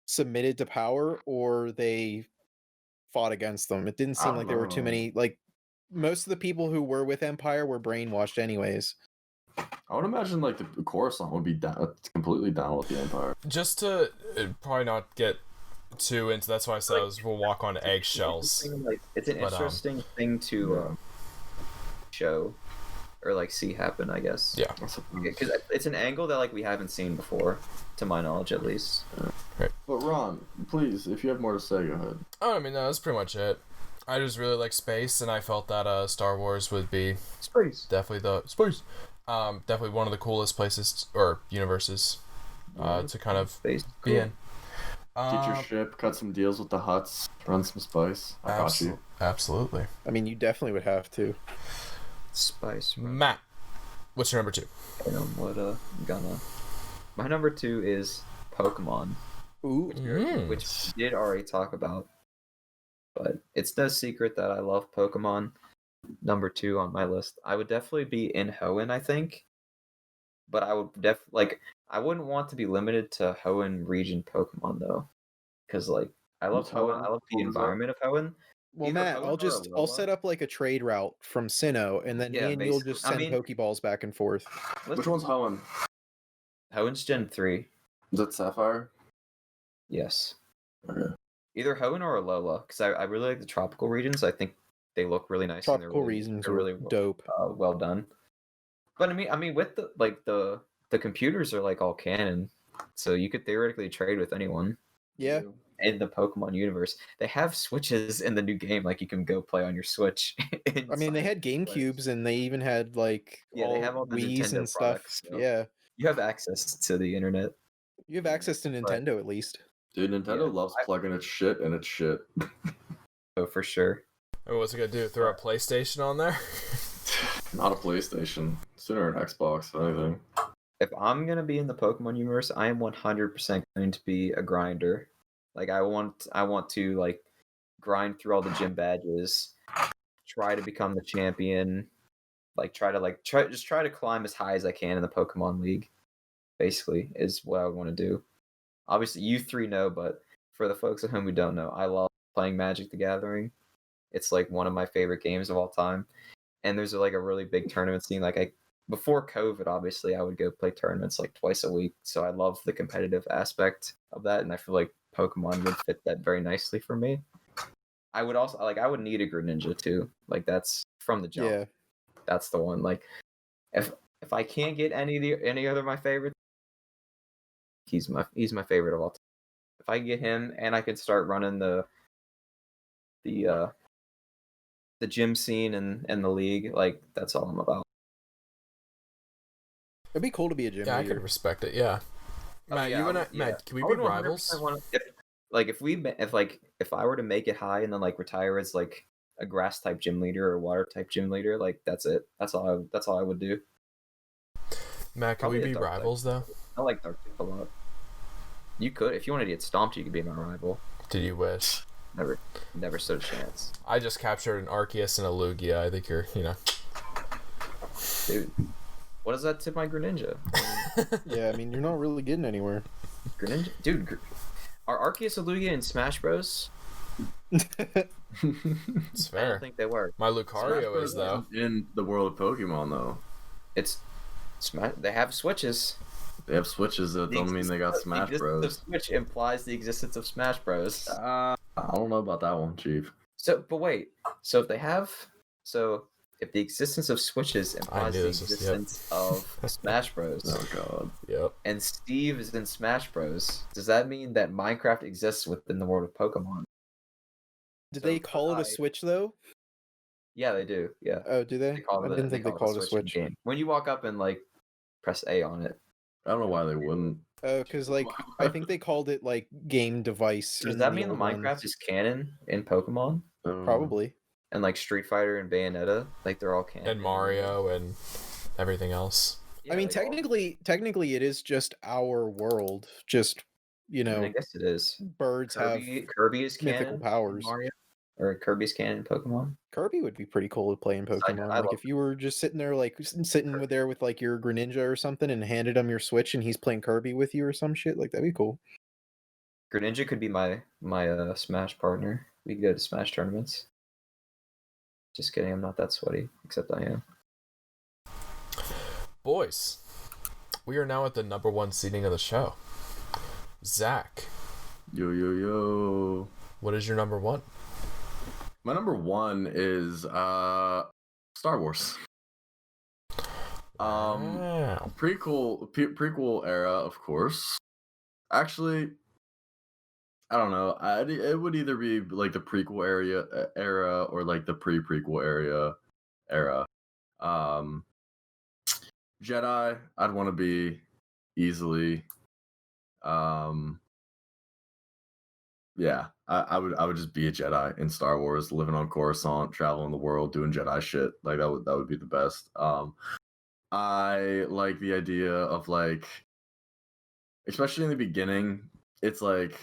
submitted to power, or they fought against them. It didn't seem like there were too many, like most of the people who were with Empire were brainwashed anyways. I would imagine like the Coruscant would be completely down with the Empire. Just to probably not get too into, that's why I said we'll walk on eggshells. It's an interesting thing to show or like see happen, I guess. Yeah, because it's an angle that like we haven't seen before, to my knowledge at least. Right. But Ron, please, if you have more to say, go ahead. Oh, I mean, no, that's pretty much it. I just really like space, and I felt that Star Wars would be space. Definitely one of the coolest places or universes. to kind of Space. be in. Get your ship, cut some deals with the Huts, run some spice. I got you. Absolutely. I mean, you definitely would have to. Spice. Right? Matt, what's your number 2? My number 2 is Pokemon. Ooh. Which we did already talk about. But it's no secret that I love Pokemon. Number 2 on my list. I would definitely be in Hoenn, I think. But I would I wouldn't want to be limited to Hoenn region Pokemon though. Because I love Hoenn. I love the environment of Hoenn. Well, Either Matt, Hoenn or I'll Alola. set up like a trade route from Sinnoh, and then Yeah, me and you'll basically. just send Pokeballs back and forth. Which one's Hoenn? Hoenn's Gen 3. Is it Sapphire? Yes. Okay. Either Hoenn or Alola, because I really like the tropical regions. I think they look really nice. Tropical and regions they're are really dope. Well done. But I mean, with the computers are all canon, so you could theoretically trade with anyone. Yeah. In the Pokemon universe, they have Switches in the new game. You can go play on your Switch. I mean, they had GameCubes, and they even had they have all the Wii's Nintendo and stuff. products, Yeah. You have access to the internet. You have access to Nintendo at least. Dude, Nintendo loves plugging its shit in its shit. Oh, for sure. Oh, what's it gonna do? Throw a PlayStation on there? Not a PlayStation. Sooner an Xbox, if anything. If I'm gonna be in the Pokemon universe, I am 100% going to be a grinder. I want to grind through all the gym badges, try to become the champion, try to climb as high as I can in the Pokemon League. Basically, is what I would want to do. Obviously, you 3 know, but for the folks at home who don't know, I love playing Magic the Gathering. It's one of my favorite games of all time. And there's a really big tournament scene. Before COVID, obviously, I would go play tournaments twice a week. So I love the competitive aspect of that, and I feel like Pokemon would fit that very nicely for me. I would also I would need a Greninja too. That's from the jump. Yeah. That's the one. If I can't get any other of my favorites, he's my favorite of all time. If I can get him and I can start running the gym scene and the league, that's all I'm about. It'd be cool to be a gym Yeah, leader. I could respect it. Yeah. Matt, you and I, Matt, can we be rivals? If I were to make it high and then retire as a grass type gym leader or water type gym leader, that's it. That's all I would do. Matt, can we be rivals though? I like Dark type a lot. You could, if you wanted to get stomped, you could be my rival. Did you wish? Never stood a chance. I just captured an Arceus and a Lugia. I think you're, Dude, what does that tip my Greninja? Yeah, I mean, you're not really getting anywhere. Greninja, dude, are Arceus and Lugia in Smash Bros? It's I fair. don't think they were. My Lucario is though. In the world of Pokemon, though. It's they have Switches. They have Switches that don't mean they got Smash The Bros. existence of Switch implies the existence of Smash Bros. I don't know about that one, Chief. But wait. So if the existence of Switches implies the existence of Smash Bros. Oh god. Yep. And Steve is in Smash Bros. Does that mean that Minecraft exists within the world of Pokemon? Did they call it a Switch though? Yeah, they do. Yeah. Oh, do they? I didn't think they called it a Switch. Game. When you walk up and press A on it. I don't know why they wouldn't. Oh, because I think they called it game device. Does that mean the Minecraft is canon in Pokemon? Probably. And Street Fighter and Bayonetta, they're all canon. And Mario and everything else. Yeah, I mean, technically, it is just our world. Just I guess it is. Birds Kirby is canon. mythical powers. Mario, or Kirby's canon in Pokemon. Kirby would be pretty cool to play in Pokemon. If you were just sitting there, there with your Greninja or something, and handed him your Switch, and he's playing Kirby with you or some shit, that'd be cool. Greninja could be my Smash partner. We could go to Smash tournaments. Just kidding, I'm not that sweaty, except I am. Boys, we are now at the number 1 seeding of the show. Zach. Yo. What is your number 1? My number 1 is Star Wars. Wow. Prequel era, of course. Actually, I don't know. It would either be the prequel era or the pre-prequel era. Jedi, I'd want to be easily. Yeah, I would just be a Jedi in Star Wars, living on Coruscant, traveling the world, doing Jedi shit. Like that would be the best. I like the idea of like, especially in the beginning, it's like,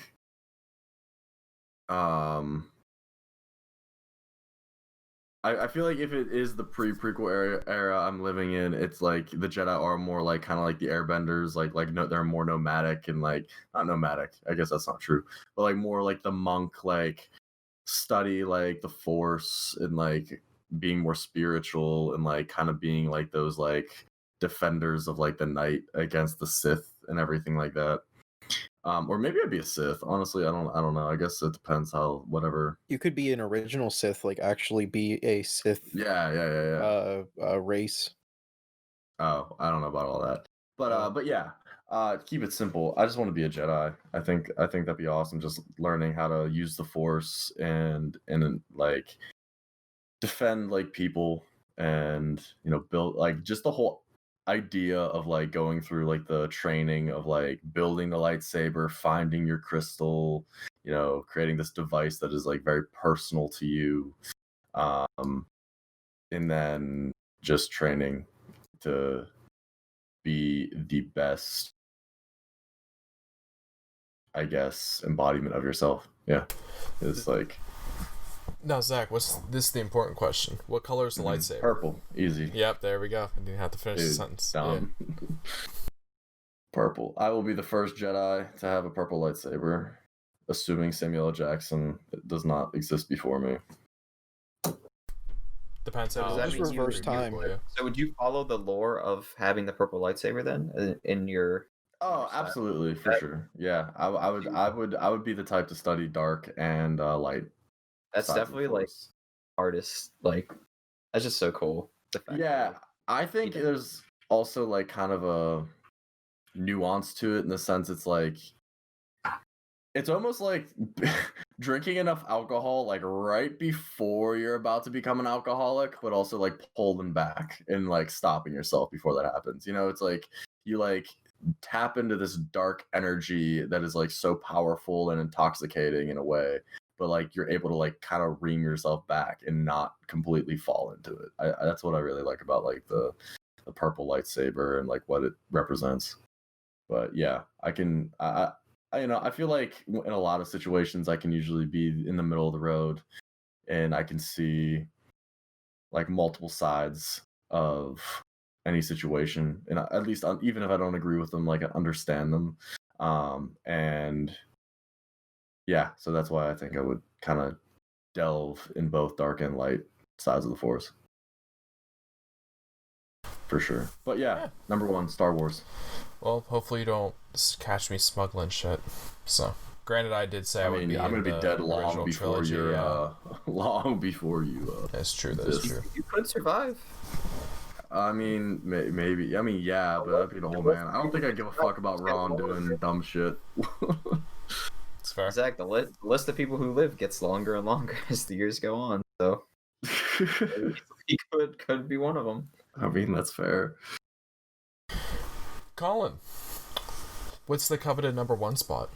I feel like if it is the prequel era I'm living in, it's like the Jedi are more like kind of like the Airbenders, like no, they're more nomadic and like not nomadic. I guess that's not true, but like more like the monk, like study like the Force and like being more spiritual and like kind of being like those like defenders of like the night against the Sith and everything like that. Or maybe I'd be a Sith. Honestly, I don't know. I guess it depends how whatever. You could be an original Sith, like actually be a Sith. Yeah. Race. Oh, I don't know about all that, but yeah. Keep it simple. I just want to be a Jedi. I think that'd be awesome. Just learning how to use the Force and like defend like people and build like just the whole idea of like going through like the training of like building the lightsaber, finding your crystal, creating this device that is like very personal to you, and then just training to be the best, I guess, embodiment of yourself. Yeah, it's like. Now, Zach, this the important question? What color is the lightsaber? Purple, easy. Yep, there we go. I didn't have to finish the sentence. Dumb. Yeah. Purple. I will be the first Jedi to have a purple lightsaber, assuming Samuel L. Jackson does not exist before me. Depends how does that mean reverse time. So would you follow the lore of having the purple lightsaber then in your? Oh, absolutely, for sure. Yeah, I would be the type to study dark and light. That's definitely like artist, like that's just so cool. Yeah, I think there's also like kind of a nuance to it in the sense it's like it's almost like drinking enough alcohol like right before you're about to become an alcoholic, but also like pulling back and like stopping yourself before that happens. It's like you like tap into this dark energy that is like so powerful and intoxicating in a way. But like you're able to like kind of ream yourself back and not completely fall into it. That's what I really like about like the purple lightsaber and like what it represents. But yeah, I feel like in a lot of situations I can usually be in the middle of the road and I can see like multiple sides of any situation, and at least even if I don't agree with them, like I understand them, and. Yeah, so that's why I think I would kind of delve in both dark and light sides of the Force. For sure. But yeah, number one, Star Wars. Well, hopefully you don't catch me smuggling shit. So, granted, I did say I'm going to be dead long before you're, long before you. That's true. That is true. You could survive. I mean, maybe. I mean, yeah, but that'd be the whole man. I don't think I give a fuck about Ron doing dumb shit. It's fair. Zach, the list of people who live gets longer and longer as the years go on. So he could be one of them. I mean, that's fair. Colin, what's the coveted number one spot?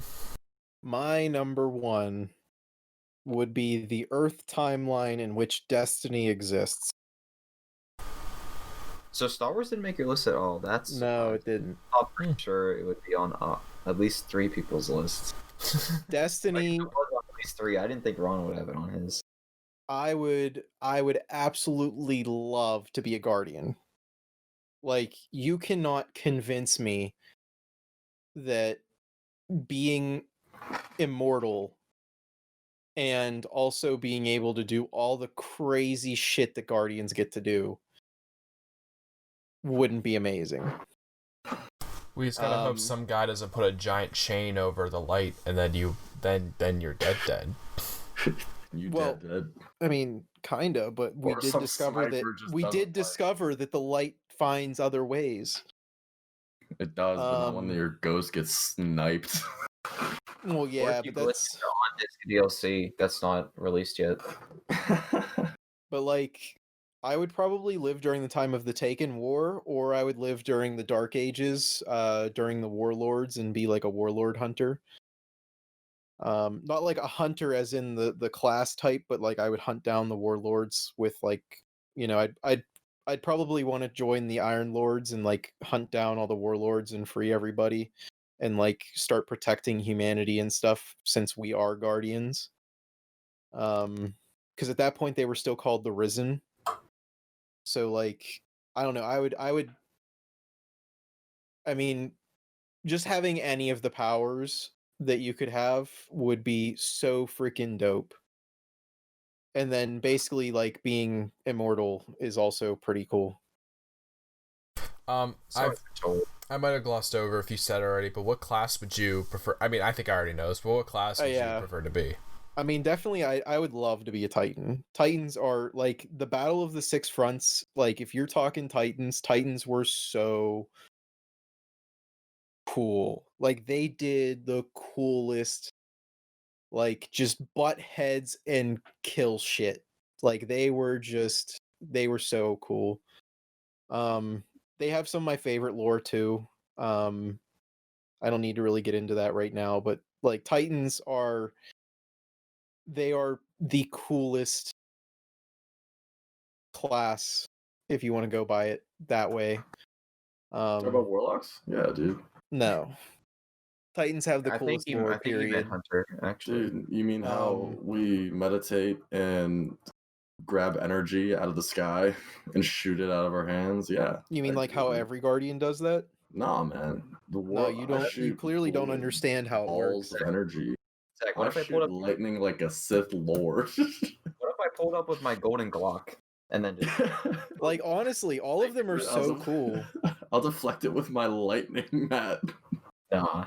My number one would be the Earth timeline in which Destiny exists. So Star Wars didn't make your list at all. No, it didn't. I'm pretty sure it would be on at least 3 people's lists. Destiny. Like, it was on at least 3. I didn't think Ron would have it on his. I would absolutely love to be a Guardian. Like, you cannot convince me that being immortal and also being able to do all the crazy shit that Guardians get to do wouldn't be amazing. We just gotta hope some guy doesn't put a giant chain over the light, and then you're dead. Dead. I mean, kinda, but we did discover that the light finds other ways. It does, but not when your ghost gets sniped. Well, yeah, but that's on disc DLC that's not released yet. But like, I would probably live during the time of the Taken War, or I would live during the Dark Ages, during the Warlords, and be like a warlord hunter. Not like a hunter as in the class type, but like I would hunt down the warlords with like, I'd probably want to join the Iron Lords and like hunt down all the warlords and free everybody, and like start protecting humanity and stuff since we are guardians. Because at that point they were still called the Risen. So like, I don't know. I mean, just having any of the powers that you could have would be so freaking dope. And then basically like being immortal is also pretty cool. I might have glossed over if you said it already, but what class would you prefer? I mean, I think I already know this, but what class would you prefer to be? I mean, definitely I would love to be a Titan. Titans are like the Battle of the Six Fronts. Like if you're talking Titans were so cool. Like they did the coolest, like just butt heads and kill shit. Like they were so cool. They have some of my favorite lore too. I don't need to really get into that right now, but like Titans are the coolest class if you want to go by it that way. Talk about warlocks? Yeah, dude. No. Titans have the coolest lore, I think you meant hunter, actually. Dude, you mean how we meditate and grab energy out of the sky and shoot it out of our hands? Yeah. You mean like how every guardian does that? Nah, man. No, you don't. You clearly don't understand how it works. Balls of energy. Zach, what if I pulled up lightning like a Sith Lord? What if I pulled up with my golden Glock and then just like honestly, all of them are so cool. I'll deflect it with my lightning mat. Nah,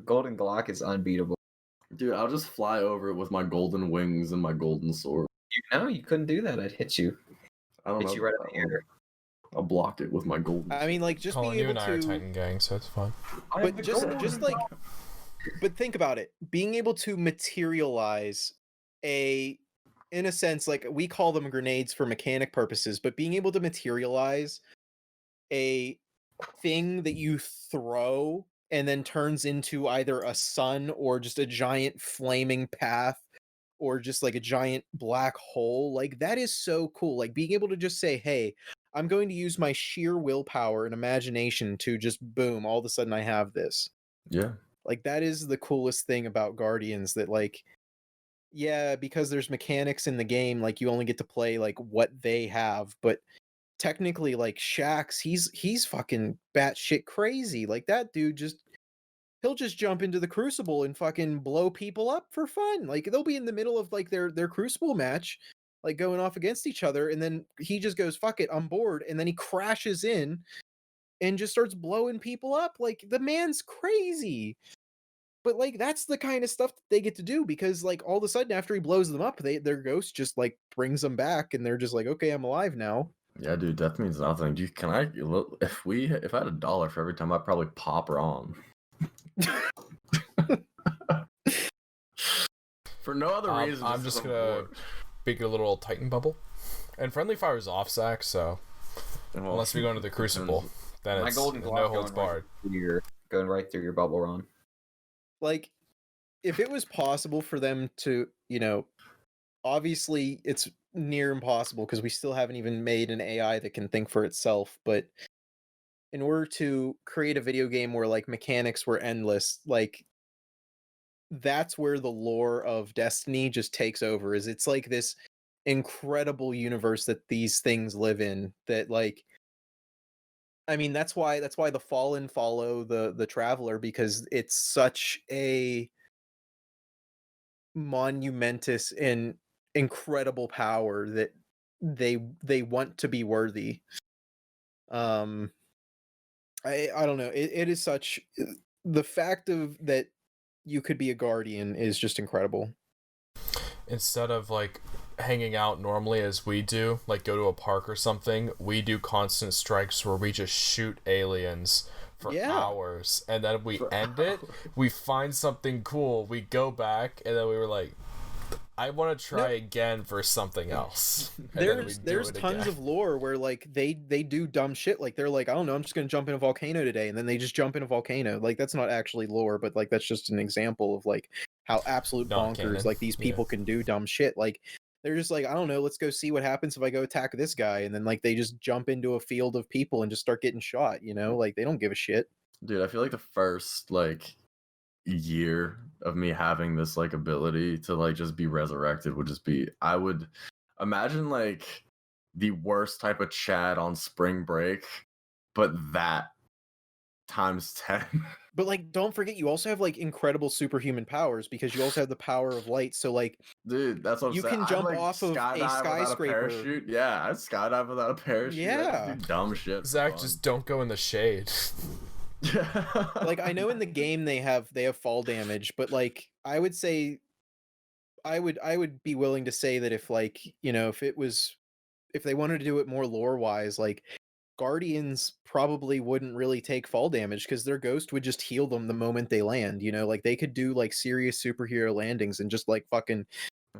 golden Glock is unbeatable. Dude, I'll just fly over it with my golden wings and my golden sword. You couldn't do that. I'd hit you. I don't know. Hit you right in the ear. I'll block it with my golden. I mean, like just being able and I are Titan gang, so it's fun. But just like, but think about it. Being able to materialize in a sense, like we call them grenades for mechanic purposes, but being able to materialize a thing that you throw and then turns into either a sun or just a giant flaming path or just like a giant black hole, like that is so cool. Like being able to just say, hey, I'm going to use my sheer willpower and imagination to just boom, all of a sudden I have this. Yeah. Like that is the coolest thing about Guardians, that like, yeah, because there's mechanics in the game, like you only get to play like what they have, but technically like Shax, he's fucking batshit crazy. Like that dude he'll just jump into the Crucible and fucking blow people up for fun. Like they'll be in the middle of like their Crucible match, like going off against each other, and then he just goes, fuck it, I'm bored, and then he crashes in and just starts blowing people up. Like the man's crazy. But like that's the kind of stuff that they get to do, because like all of a sudden after he blows them up, their ghost just like brings them back and they're just like, okay, I'm alive now. Yeah, dude, death means nothing. Dude, if I had $1 for every time, I'd probably pop Rom. For no other reason. I'm just gonna make a little Titan bubble. And friendly fire is off, Zach, so unless we go into the Crucible, then it's no holds barred. Going right through your bubble, Ron. Like, if it was possible for them to, obviously it's near impossible because we still haven't even made an AI that can think for itself, but in order to create a video game where like mechanics were endless, like that's where the lore of Destiny just takes over. Is it's like this incredible universe that these things live in, that like, I mean, that's why the Fallen follow the Traveler, because it's such a monumentous and incredible power that they want to be worthy. I don't know. It is such, the fact of that you could be a guardian is just incredible. Instead of like hanging out normally as we do, like go to a park or something, we do constant strikes where we just shoot aliens for hours, and then we end it, we find something cool, we go back, and then we were like, I want to try again for something else. There's tons of lore where like they do dumb shit. Like they're like, I don't know, I'm just gonna jump in a volcano today, and then they just jump in a volcano. Like that's not actually lore, but like that's just an example of like how absolute Not bonkers canon. like these people can do dumb shit. Like they're just like, I don't know, let's go see what happens if I go attack this guy, and then like they just jump into a field of people and just start getting shot. You know, like they don't give a shit. Dude, I feel like the first like year of me having this like ability to like just be resurrected would just be, I would imagine like the worst type of Chad on spring break, but that times 10. But like don't forget you also have like incredible superhuman powers because you also have the power of light. So like Dude, that's what I'm you saying. can jump I'd, like, off of a skydive without skyscraper. parachute. Yeah, I'd skydive without a parachute. Yeah. I'd do dumb shit. Zach, just don't go in the shade. Like I know in the game they have fall damage, but like I would say I would be willing to say that if like, you know, if they wanted to do it more lore wise, like Guardians probably wouldn't really take fall damage because their ghost would just heal them the moment they land, you know, like they could do like serious superhero landings and just like fucking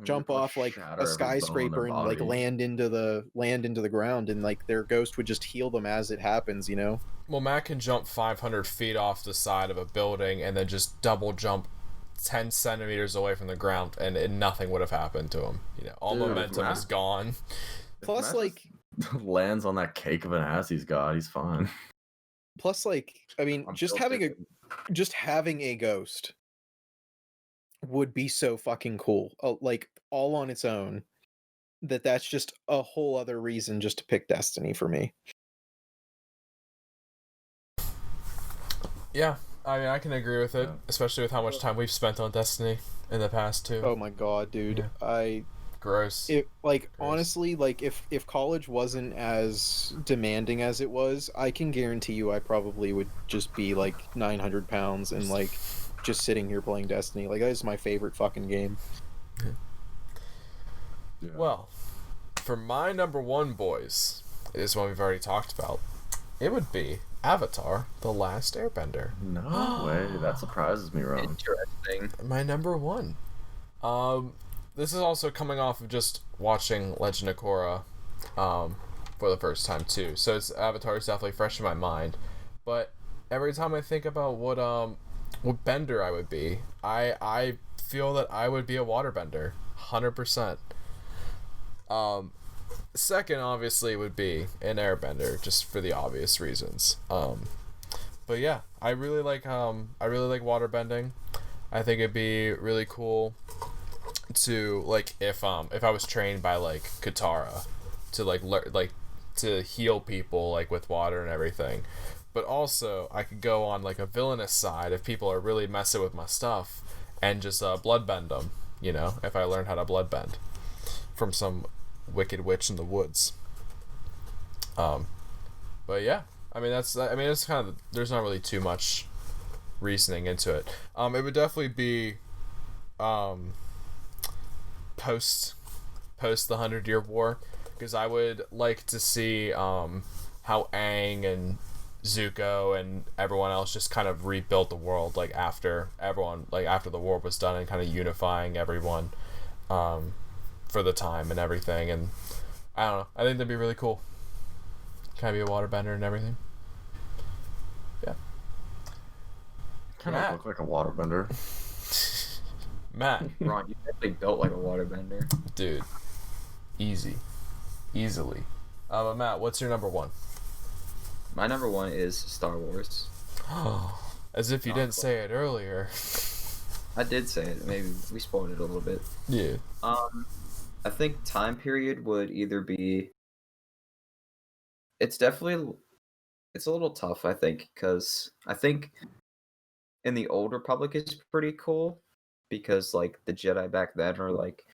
jump off like a skyscraper and like land into the ground, and like their ghost would just heal them as it happens, you know. Well, Matt can jump 500 feet off the side of a building and then just double jump 10 centimeters away from the ground, and nothing would have happened to him. You know, all momentum is gone. Plus, like, lands on that cake of an ass he's got, he's fine. Plus, like, I mean, just having a ghost would be so fucking cool. Like, all on its own. That's just a whole other reason just to pick Destiny for me. Yeah, I mean, I can agree with it, especially with how much time we've spent on Destiny in the past too. Oh my god, dude. Yeah. Gross. Honestly, like if college wasn't as demanding as it was, I can guarantee you I probably would just be like 900 pounds and like just sitting here playing Destiny. Like that is my favorite fucking game. Yeah. Well, for my number one, boys, is one we've already talked about. It would be Avatar: The Last Airbender. No way, that surprises me, Ron. Interesting. My number one. This is also coming off of just watching Legend of Korra, for the first time too. So Avatar is definitely fresh in my mind. But every time I think about what bender I would be, I feel that I would be a waterbender, 100%. Second, obviously, would be an airbender, just for the obvious reasons. But yeah, I really like waterbending. I think it'd be really cool to like if I was trained by like Katara to to heal people like with water and everything. But also I could go on like a villainous side if people are really messing with my stuff and just bloodbend them, you know, if I learn how to bloodbend from some wicked witch in the woods. But yeah, it's kind of, there's not really too much reasoning into it. It would definitely be post the 100-Year War, because I would like to see how Aang and Zuko and everyone else just kind of rebuilt the world after the war was done, and kind of unifying everyone for the time and everything. And I don't know, I think that'd be really cool. Can I be a waterbender and everything? Yeah. Kind of look like a waterbender. Matt. Ron, you definitely built like a waterbender. Dude. Easily. But Matt, what's your number one? My number one is Star Wars. As if you didn't say it earlier. I did say it. Maybe we spoiled it a little bit. Yeah. I think time period would either be... It's a little tough, I think, because I think in the Old Republic is pretty cool, because like the Jedi back then are like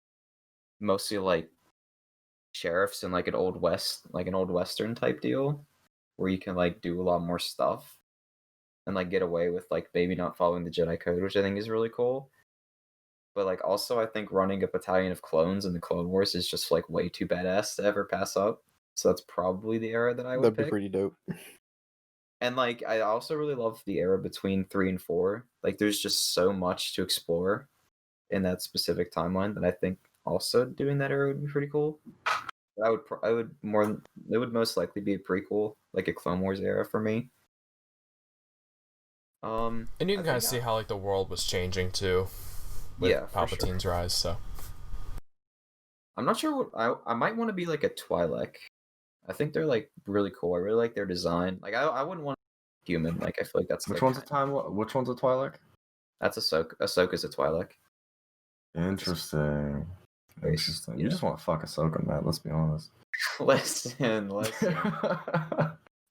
mostly like sheriffs in like an old western type deal, where you can like do a lot more stuff and like get away with like maybe not following the Jedi code, which I think is really cool. But like also I think running a battalion of clones in the Clone Wars is just like way too badass to ever pass up. So that's probably the era that I would That'd pick. be pretty dope. And like I also really love the era between 3 and 4. Like there's just so much to explore. in that specific timeline, then I think also doing that era would be pretty cool. But it would most likely be a prequel, like a Clone Wars era for me. And you can kind of see how like the world was changing too, with Palpatine's rise. So I'm not sure what I might want to be like a Twi'lek. I think they're like really cool. I really like their design. Like I wouldn't want a human. Like I feel like that's which one's a Twi'lek? That's Ahsoka. Ahsoka's a Twi'lek. Interesting. Interesting. You just want to fuck Ahsoka, man. Let's be honest. Listen.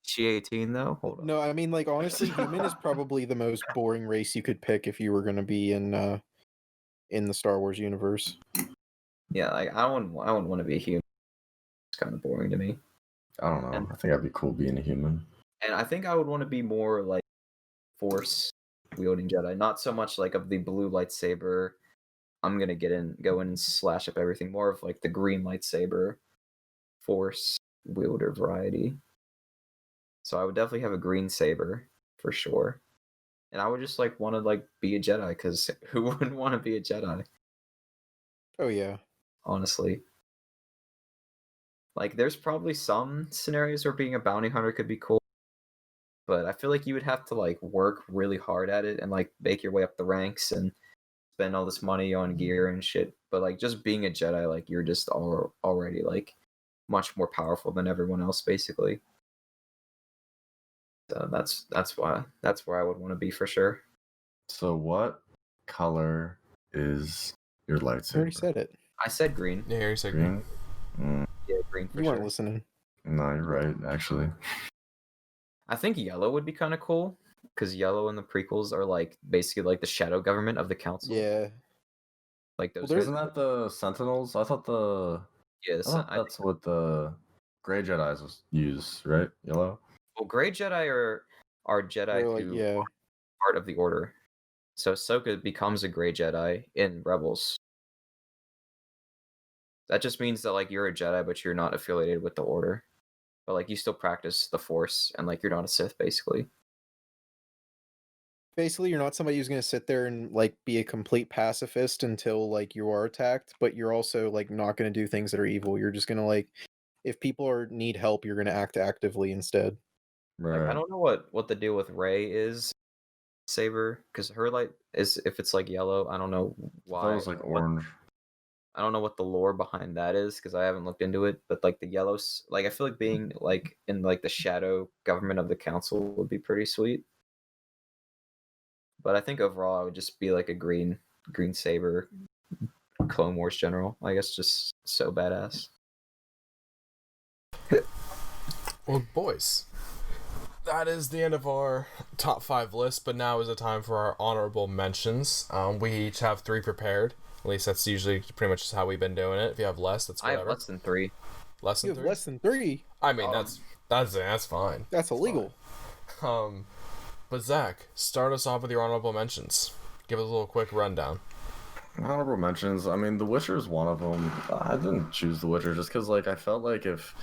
She 18 though? Hold on. No, I mean, like, honestly, human is probably the most boring race you could pick if you were going to be in the Star Wars universe. Yeah, like I wouldn't want to be a human. It's kind of boring to me. I don't know. I think I'd be cool being a human. And I think I would want to be more like Force wielding Jedi, not so much like of the blue lightsaber. I'm gonna go in and slash up everything. More of like the green lightsaber, Force wielder variety. So I would definitely have a green saber for sure, and I would just like want to like be a Jedi because who wouldn't want to be a Jedi? Oh yeah, honestly. Like there's probably some scenarios where being a bounty hunter could be cool, but I feel like you would have to like work really hard at it and like make your way up the ranks and spend all this money on gear and shit. But like just being a Jedi, like you're just already like much more powerful than everyone else basically. So that's where I would want to be for sure. So what color is your lightsaber? I already said it. I said green. Yeah, you said green. Yeah, green for You sure. weren't listening. No, you're right, actually. I think yellow would be kind of cool because yellow in the prequels are like basically like the shadow government of the council. Yeah. Like those. Well, isn't that the Sentinels? I thought that's what the Grey Jedis use, right? Yellow. Well, Grey Jedi are Jedi who are part of the Order. So Ahsoka becomes a Grey Jedi in Rebels. That just means that like you're a Jedi, but you're not affiliated with the Order. But like you still practice the Force, and like you're not a Sith, basically. Basically, you're not somebody who's going to sit there and like be a complete pacifist until like you are attacked, but you're also like not going to do things that are evil. You're just going to like, if people need help, you're going to act actively instead. Right. Like, I don't know what the deal with Rey is, saber, because her light is if it's like yellow. I don't know why. It was like orange. I don't know what the lore behind that is because I haven't looked into it. But like the yellows, like I feel like being like in like the shadow government of the council would be pretty sweet. But I think overall I would just be like a green saber, Clone Wars general. I guess just so badass. Well, boys, that is the end of our top 5 list, but now is the time for our honorable mentions. We each have 3 prepared. At least that's usually pretty much how we've been doing it. If you have less, that's whatever. I have less than 3. Less than 3? You have less than 3? I mean, that's fine. That's illegal. Fine. But Zach, start us off with your honorable mentions. Give us a little quick rundown. Honorable mentions. I mean, The Witcher is one of them. I didn't choose The Witcher just because, like, I felt like if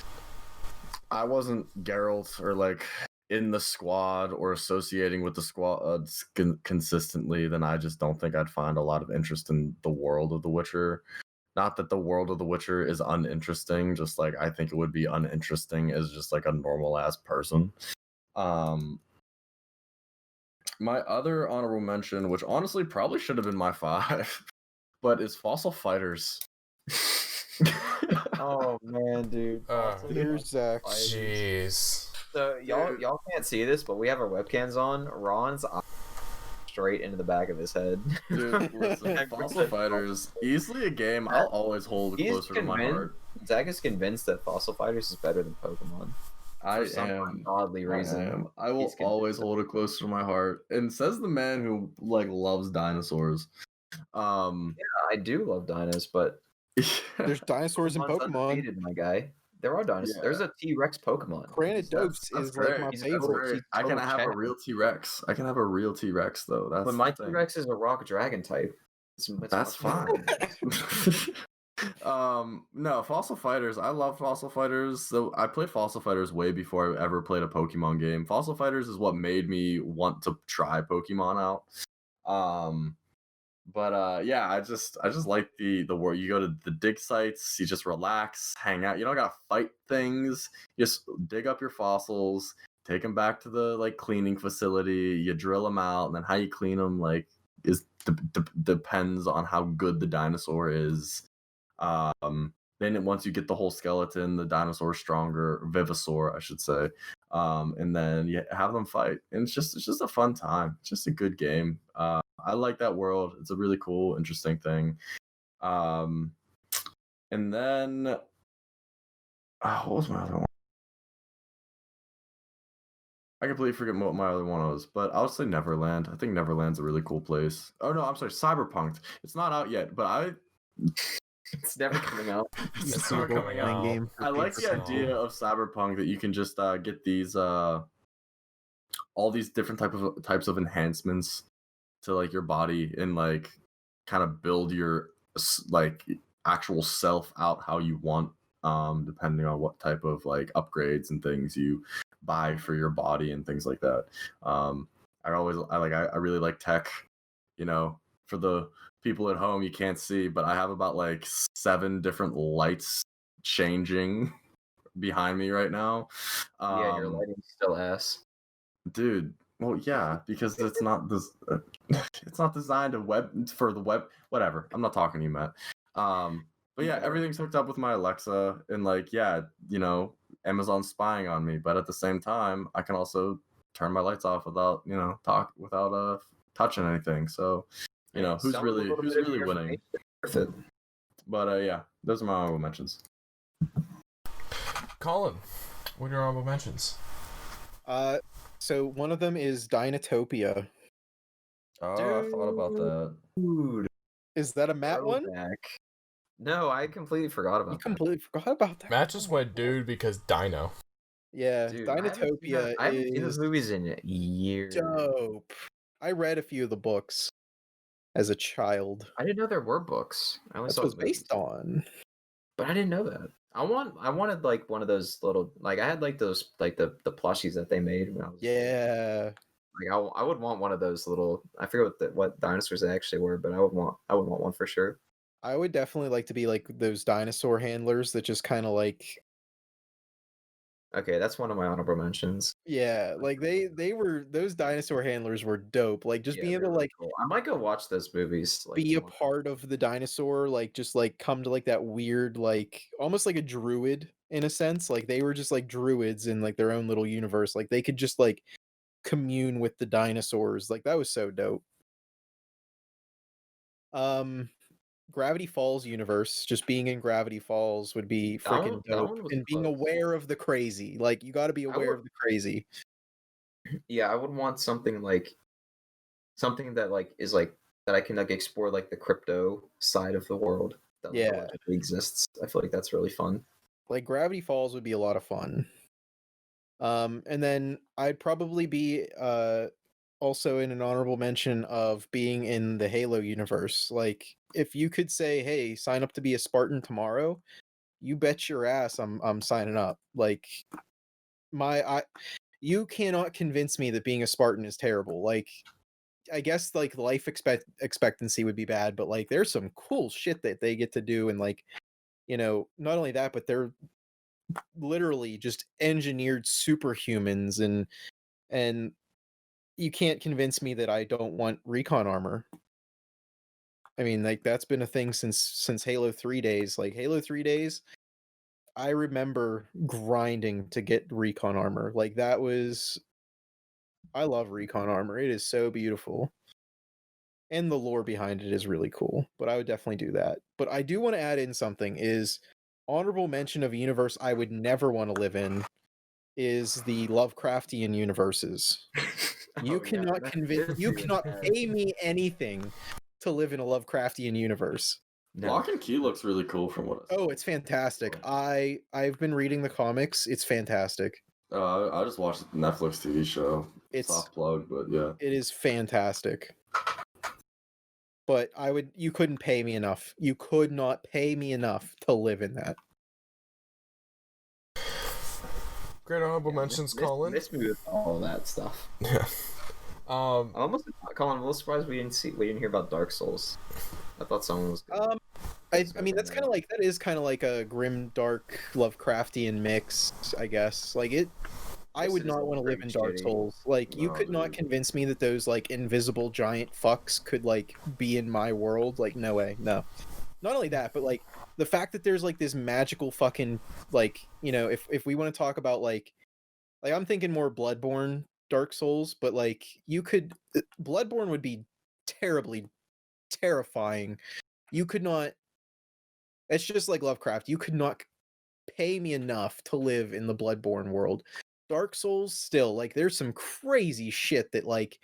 I wasn't Geralt or like in the squad or associating with the squad consistently, then I just don't think I'd find a lot of interest in the world of The Witcher. Not that the world of The Witcher is uninteresting, just like I think it would be uninteresting as just like a normal ass person. My other honorable mention, which honestly probably should have been my 5, but is Fossil Fighters. Oh man, dude. Here's Zach. Jeez. So y'all can't see this, but we have our webcams on. Ron's straight into the back of his head. Dude, listen, Fossil Fighters, easily a game I'll always hold closer to my heart. Zach is convinced that Fossil Fighters is better than Pokemon. For some oddly reason. I will always hold it close to my heart. And says the man who like loves dinosaurs. Yeah, I do love dinos, but there's dinosaurs in Pokemon. Undefeated, my guy. There are dinosaurs. Yeah. There's a T-Rex Pokemon. Granidops is like my favorite. I can have a real T-Rex. I can have a real T-Rex though. That's but my T-Rex is a rock dragon type. That's fine. No, Fossil Fighters. I love Fossil Fighters. So I played Fossil Fighters way before I ever played a Pokemon game. Fossil Fighters is what made me want to try Pokemon out. But yeah, I just like the world. You go to the dig sites, you just relax, hang out. You don't gotta fight things. You just dig up your fossils, take them back to the like cleaning facility. You drill them out, and then how you clean them depends on how good the dinosaur is. Then once you get the whole skeleton, the dinosaur's stronger, Vivosaur, I should say. And then you have them fight, and it's just a fun time. It's just a good game. I like that world. It's a really cool, interesting thing. And then what was my other one? I completely forget what my other one was, but I would say Neverland. I think Neverland's a really cool place. Oh no, I'm sorry, Cyberpunk. It's not out yet, but It's never coming out. It's not coming out. Game I like the idea of Cyberpunk that you can just get these all these different types of enhancements to like your body and like kind of build your like actual self out how you want, depending on what type of like upgrades and things you buy for your body and things like that. I really like tech, for the people at home, you can't see, but I have about like 7 different lights changing behind me right now. Yeah, your lighting's still ass. Dude, well, yeah, because it's not it's not designed for the web. Whatever. I'm not talking to you, Matt. But yeah, everything's hooked up with my Alexa, and like, yeah, Amazon's spying on me, but at the same time, I can also turn my lights off without touching anything. So, who's really winning? But yeah, those are my honorable mentions. Colin, what are your honorable mentions? So one of them is Dinotopia. Oh, I thought about that. Dude, Is that a Matt one? No, I completely forgot about that. Completely forgot about that. Matt just went dude because Dino. Yeah, Dude, Dinotopia I haven't seen is those movies in years. dope. I read a few of the books as a child. I didn't know there were books. I only That's saw what it's the movies. based on. But I didn't know that. I wanted like one of those little, like I had like those like the plushies that they made when I was Yeah. like I would want one of those little, I forget what dinosaurs they actually were, but I would want one for sure. I would definitely like to be like those dinosaur handlers that just kind of like, Okay, that's one of my honorable mentions. yeah, like they were, those dinosaur handlers were dope. Like just Yeah, being able they're to really like cool. I might go watch those movies. Like, be a part of the dinosaur, like just like come to like that weird, like almost like a druid in a sense. Like they were just like druids in like their own little universe. Like they could just like commune with the dinosaurs. Like that was so dope. Gravity Falls universe, just being in Gravity Falls would be freaking that dope. one was And being close. aware of the crazy. Like you got to be aware of the crazy. Yeah, I would want something that like is like that I can like explore like the crypto side of the world that like, Yeah. allegedly exists. I feel like that's really fun. Like Gravity Falls would be a lot of fun. And then I'd probably be also in an honorable mention of being in the Halo universe. Like if you could say, "Hey, sign up to be a Spartan tomorrow," you bet your ass I'm signing up. Like you cannot convince me that being a Spartan is terrible. Like I guess like life expectancy would be bad, but like there's some cool shit that they get to do, and like not only that, but they're literally just engineered superhumans, and you can't convince me that I don't want recon armor. I mean, like that's been a thing since Halo 3 days. Like Halo 3 days, I remember grinding to get recon armor. Like I love recon armor. It is so beautiful. And the lore behind it is really cool. But I would definitely do that. But I do want to add in something is honorable mention of a universe I would never want to live in is the Lovecraftian universes. You cannot pay me anything to live in a Lovecraftian universe. No. Lock and Key looks really cool from what I saw. Oh, it's fantastic. I've been reading the comics. It's fantastic. I just watched the Netflix TV show. It's soft plug, but yeah. It is fantastic. But you couldn't pay me enough. You could not pay me enough to live in that. Great honorable mentions, Colin. Miss me with all that stuff. Yeah. I'm almost, Colin, I'm a little surprised we didn't hear about Dark Souls. I thought someone was gonna, I mean that's kind of like, that is kind of like a grim, dark, Lovecraftian mix, I guess. Like it, I Yes, would it is not want to live pretty in Dark shitty. Souls. Like you No, could not dude. convince me that those like invisible giant fucks could like be in my world. Like no way, no. Not only that, but like the fact that there's like this magical fucking, like, you know, if we want to talk about like I'm thinking more Bloodborne, Dark Souls, but like you could, Bloodborne would be terribly terrifying. You could not, it's just like Lovecraft. You could not pay me enough to live in the Bloodborne world. Dark Souls, still, like there's some crazy shit that like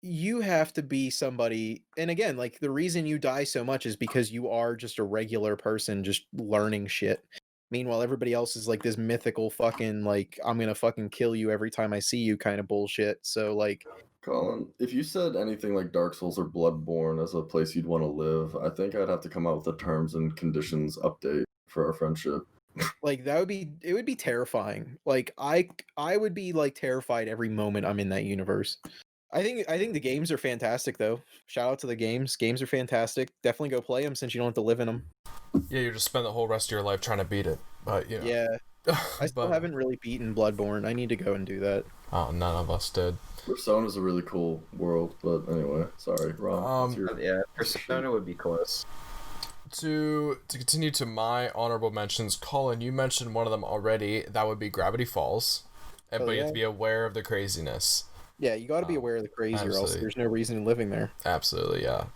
you have to be somebody, and again, like the reason you die so much is because you are just a regular person just learning shit. Meanwhile, everybody else is like this mythical fucking, like, I'm gonna fucking kill you every time I see you kind of bullshit. So like, Colin, if you said anything like Dark Souls or Bloodborne as a place you'd want to live, I think I'd have to come out with a terms and conditions update for our friendship. that would be, it would be terrifying. Like I would be like terrified every moment I'm in that universe. I think the games are fantastic though. Shout out to the games. Games are fantastic. Definitely go play them since you don't have to live in them. Yeah, you just spend the whole rest of your life trying to beat it, but you know. Yeah, I still But haven't really beaten Bloodborne. I need to go and do that. none of us did. Persona is a really cool world, but anyway, sorry, Ron. Yeah, Persona would be close. To continue to my honorable mentions, Colin, you mentioned one of them already. That would be Gravity Falls, but you have to be aware of the craziness. Yeah, you got to be aware of the crazy, or else absolutely. there's no reason in living there. Absolutely, yeah.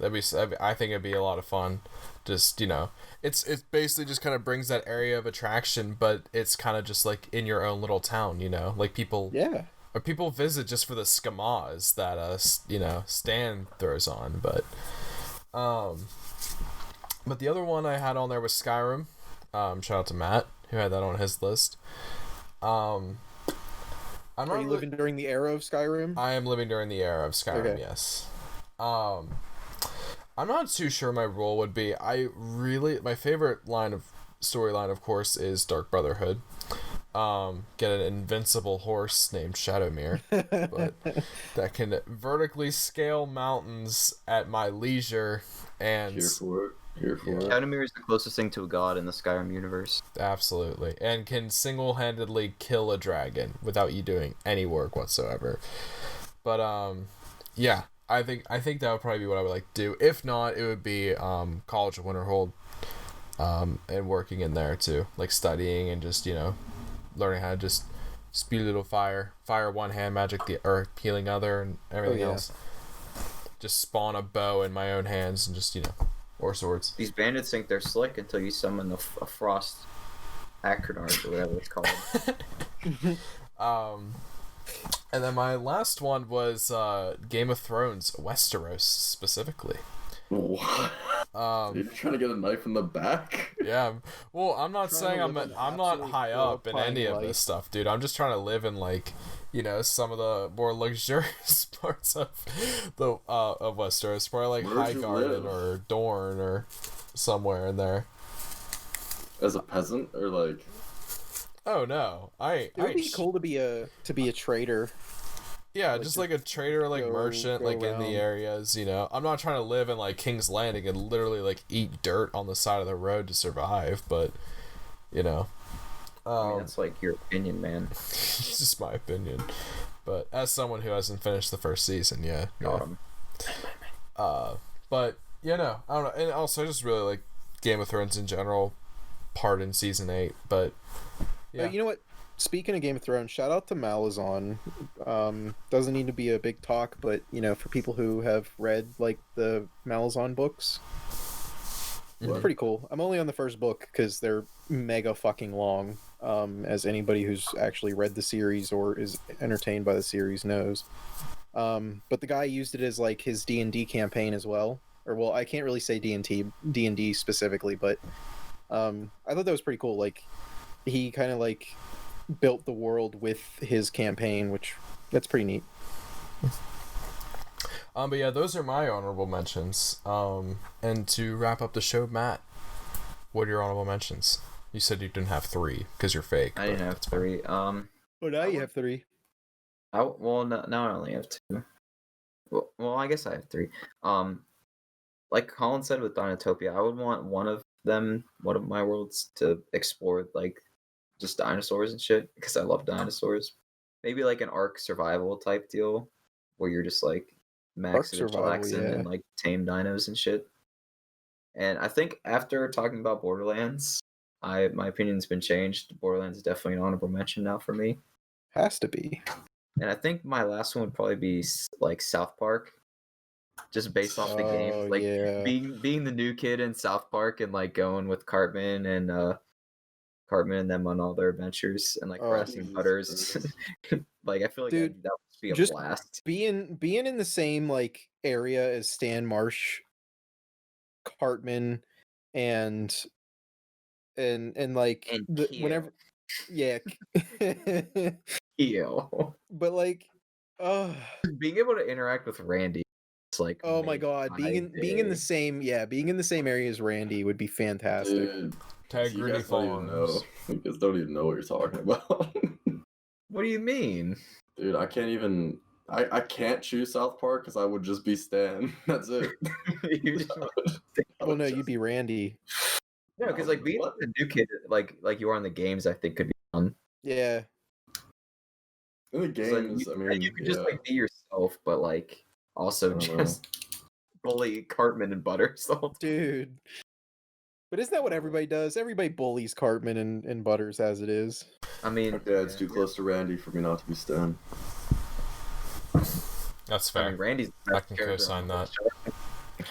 I think it'd be a lot of fun. Just, you know, it's basically just kind of brings that area of attraction, but it's kind of just like in your own little town, you know, like people. Yeah. Or people visit just for the skamas that you know, Stan throws on, but the other one I had on there was Skyrim. Shout out to Matt who had that on his list. Are you living during the era of Skyrim? I am living during the era of Skyrim, Okay. yes. I'm not too sure my role would be. My favorite storyline, of course, is Dark Brotherhood. Get an invincible horse named Shadowmere, but that can vertically scale mountains at my leisure, and Here for it. Here for it. Shadowmere is the closest thing to a god in the Skyrim universe. absolutely, and can single-handedly kill a dragon without you doing any work whatsoever. But yeah, I think that would probably be what I would like to do. If not, it would be College of Winterhold, and working in there too, like studying and just, you know, learning how to just spew a little fire one hand, magic the earth, healing other, and everything else. Just spawn a bow in my own hands and just, you know, or swords. These bandits think they're slick until you summon a frost acronard or whatever it's called. And then my last one was Game of Thrones, Westeros specifically. What? You're trying to get a knife in the back? Yeah. Well, I'm not saying I'm not absolutely high up in horrifying any of life. this stuff, dude. I'm just trying to live in, like, you know, some of the more luxurious parts of Westeros, probably like Where'd you Highgarden live? or Dorne or somewhere in there. As a peasant, or like? Oh no, It would be cool to be a trader. Yeah, like, just like a trader, like go- merchant, go like in around. the areas, you know. I'm not trying to live in like King's Landing and literally like eat dirt on the side of the road to survive, but you know, I mean, that's like your opinion, man. it's just my opinion. But as someone who hasn't finished the first season, yeah. Got 'em. But you know, I don't know, and also I just really like Game of Thrones in general. Pardon season 8, but yeah. You know what? Speaking of Game of Thrones, shout out to Malazan. Doesn't need to be a big talk, but you know, for people who have read like the Malazan books, it's pretty cool. I'm only on the first book because they're mega fucking long. As anybody who's actually read the series or is entertained by the series knows. But the guy used it as like his D&D campaign as well. Or well, I can't really say D&D specifically, but I thought that was pretty cool. Like he kind of like built the world with his campaign, which that's pretty neat. But yeah, those are my honorable mentions. And to wrap up the show, Matt, what are your honorable mentions? You said you didn't have 3 because you're fake. I didn't have 3. Oh, now you have 3. Well, no, now I only have 2. Well, I guess I have 3. Like Colin said with Dinotopia, I would want one of my worlds to explore like just dinosaurs and shit because I love dinosaurs. Maybe like an Ark survival type deal where you're just like Ark max and survival, chillaxing yeah. and like tame dinos and shit. And I think after talking about Borderlands, my opinion's been changed. Borderlands is definitely an honorable mention now for me. Has to be. And I think my last one would probably be like South Park, just based off the games, like being the new kid in South Park and like going with Cartman and them on all their adventures and like harassing Butters. Like I feel like dude, that would be a just blast. Being in the same like area as Stan Marsh, Cartman, and like whenever, yeah. Ew. But like, being able to interact with Randy, it's like, oh my god, being in the same area as Randy would be fantastic. Dude, Integrity Farms. You guys don't even know what you're talking about. What do you mean? Dude, I can't even. I can't choose South Park because I would just be Stan. That's it. Well, no, you'd be Randy. No, because like being a new kid, like you are in the games, I think could be fun. Yeah. In the games, like, I mean, you could just like be yourself, but like also just bully Cartman and Butters the whole time. Dude. But isn't that what everybody does? Everybody bullies Cartman and Butters as it is. I mean, my dad's too close to Randy for me not to be Stan. That's fair. I mean, Randy's I can co-sign that.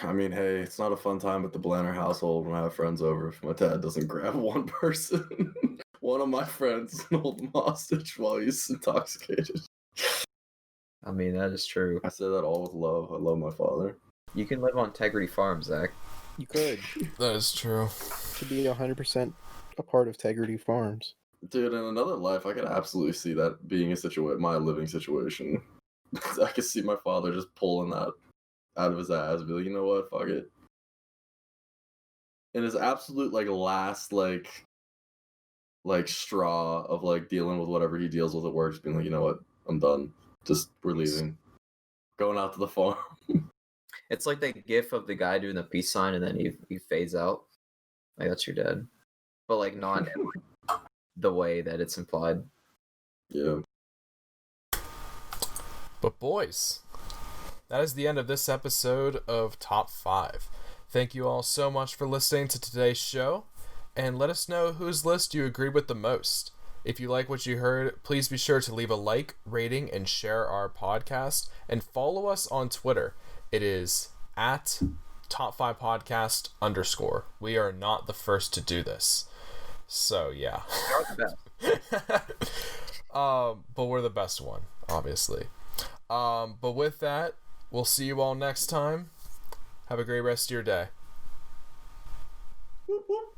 I mean, hey, it's not a fun time at the Blanner household when I have friends over if my dad doesn't grab one person, one of my friends, and hold them hostage while he's intoxicated. I mean, that is true. I say that all with love. I love my father. You can live on Integrity Farm, Zach. You could. That is true. To be 100% a part of Integrity Farms. Dude, in another life, I could absolutely see that being my living situation. I could see my father just pulling that out of his ass, be like, you know what, fuck it. In his absolute last straw of dealing with whatever he deals with at work, just being like, you know what, I'm done. We're leaving. Going out to the farm. It's like the gif of the guy doing the peace sign and then he fades out. Like that's your dad. But like not in the way that it's implied. Yeah. But boys, that is the end of this episode of Top 5. Thank you all so much for listening to today's show, and let us know whose list you agree with the most. If you like what you heard, please be sure to leave a like, rating, and share our podcast, and follow us on Twitter. It is at Top5Podcast_. We are not the first to do this. So, yeah. But we're the best one, obviously. But with that, we'll see you all next time. Have a great rest of your day. Whoop, whoop.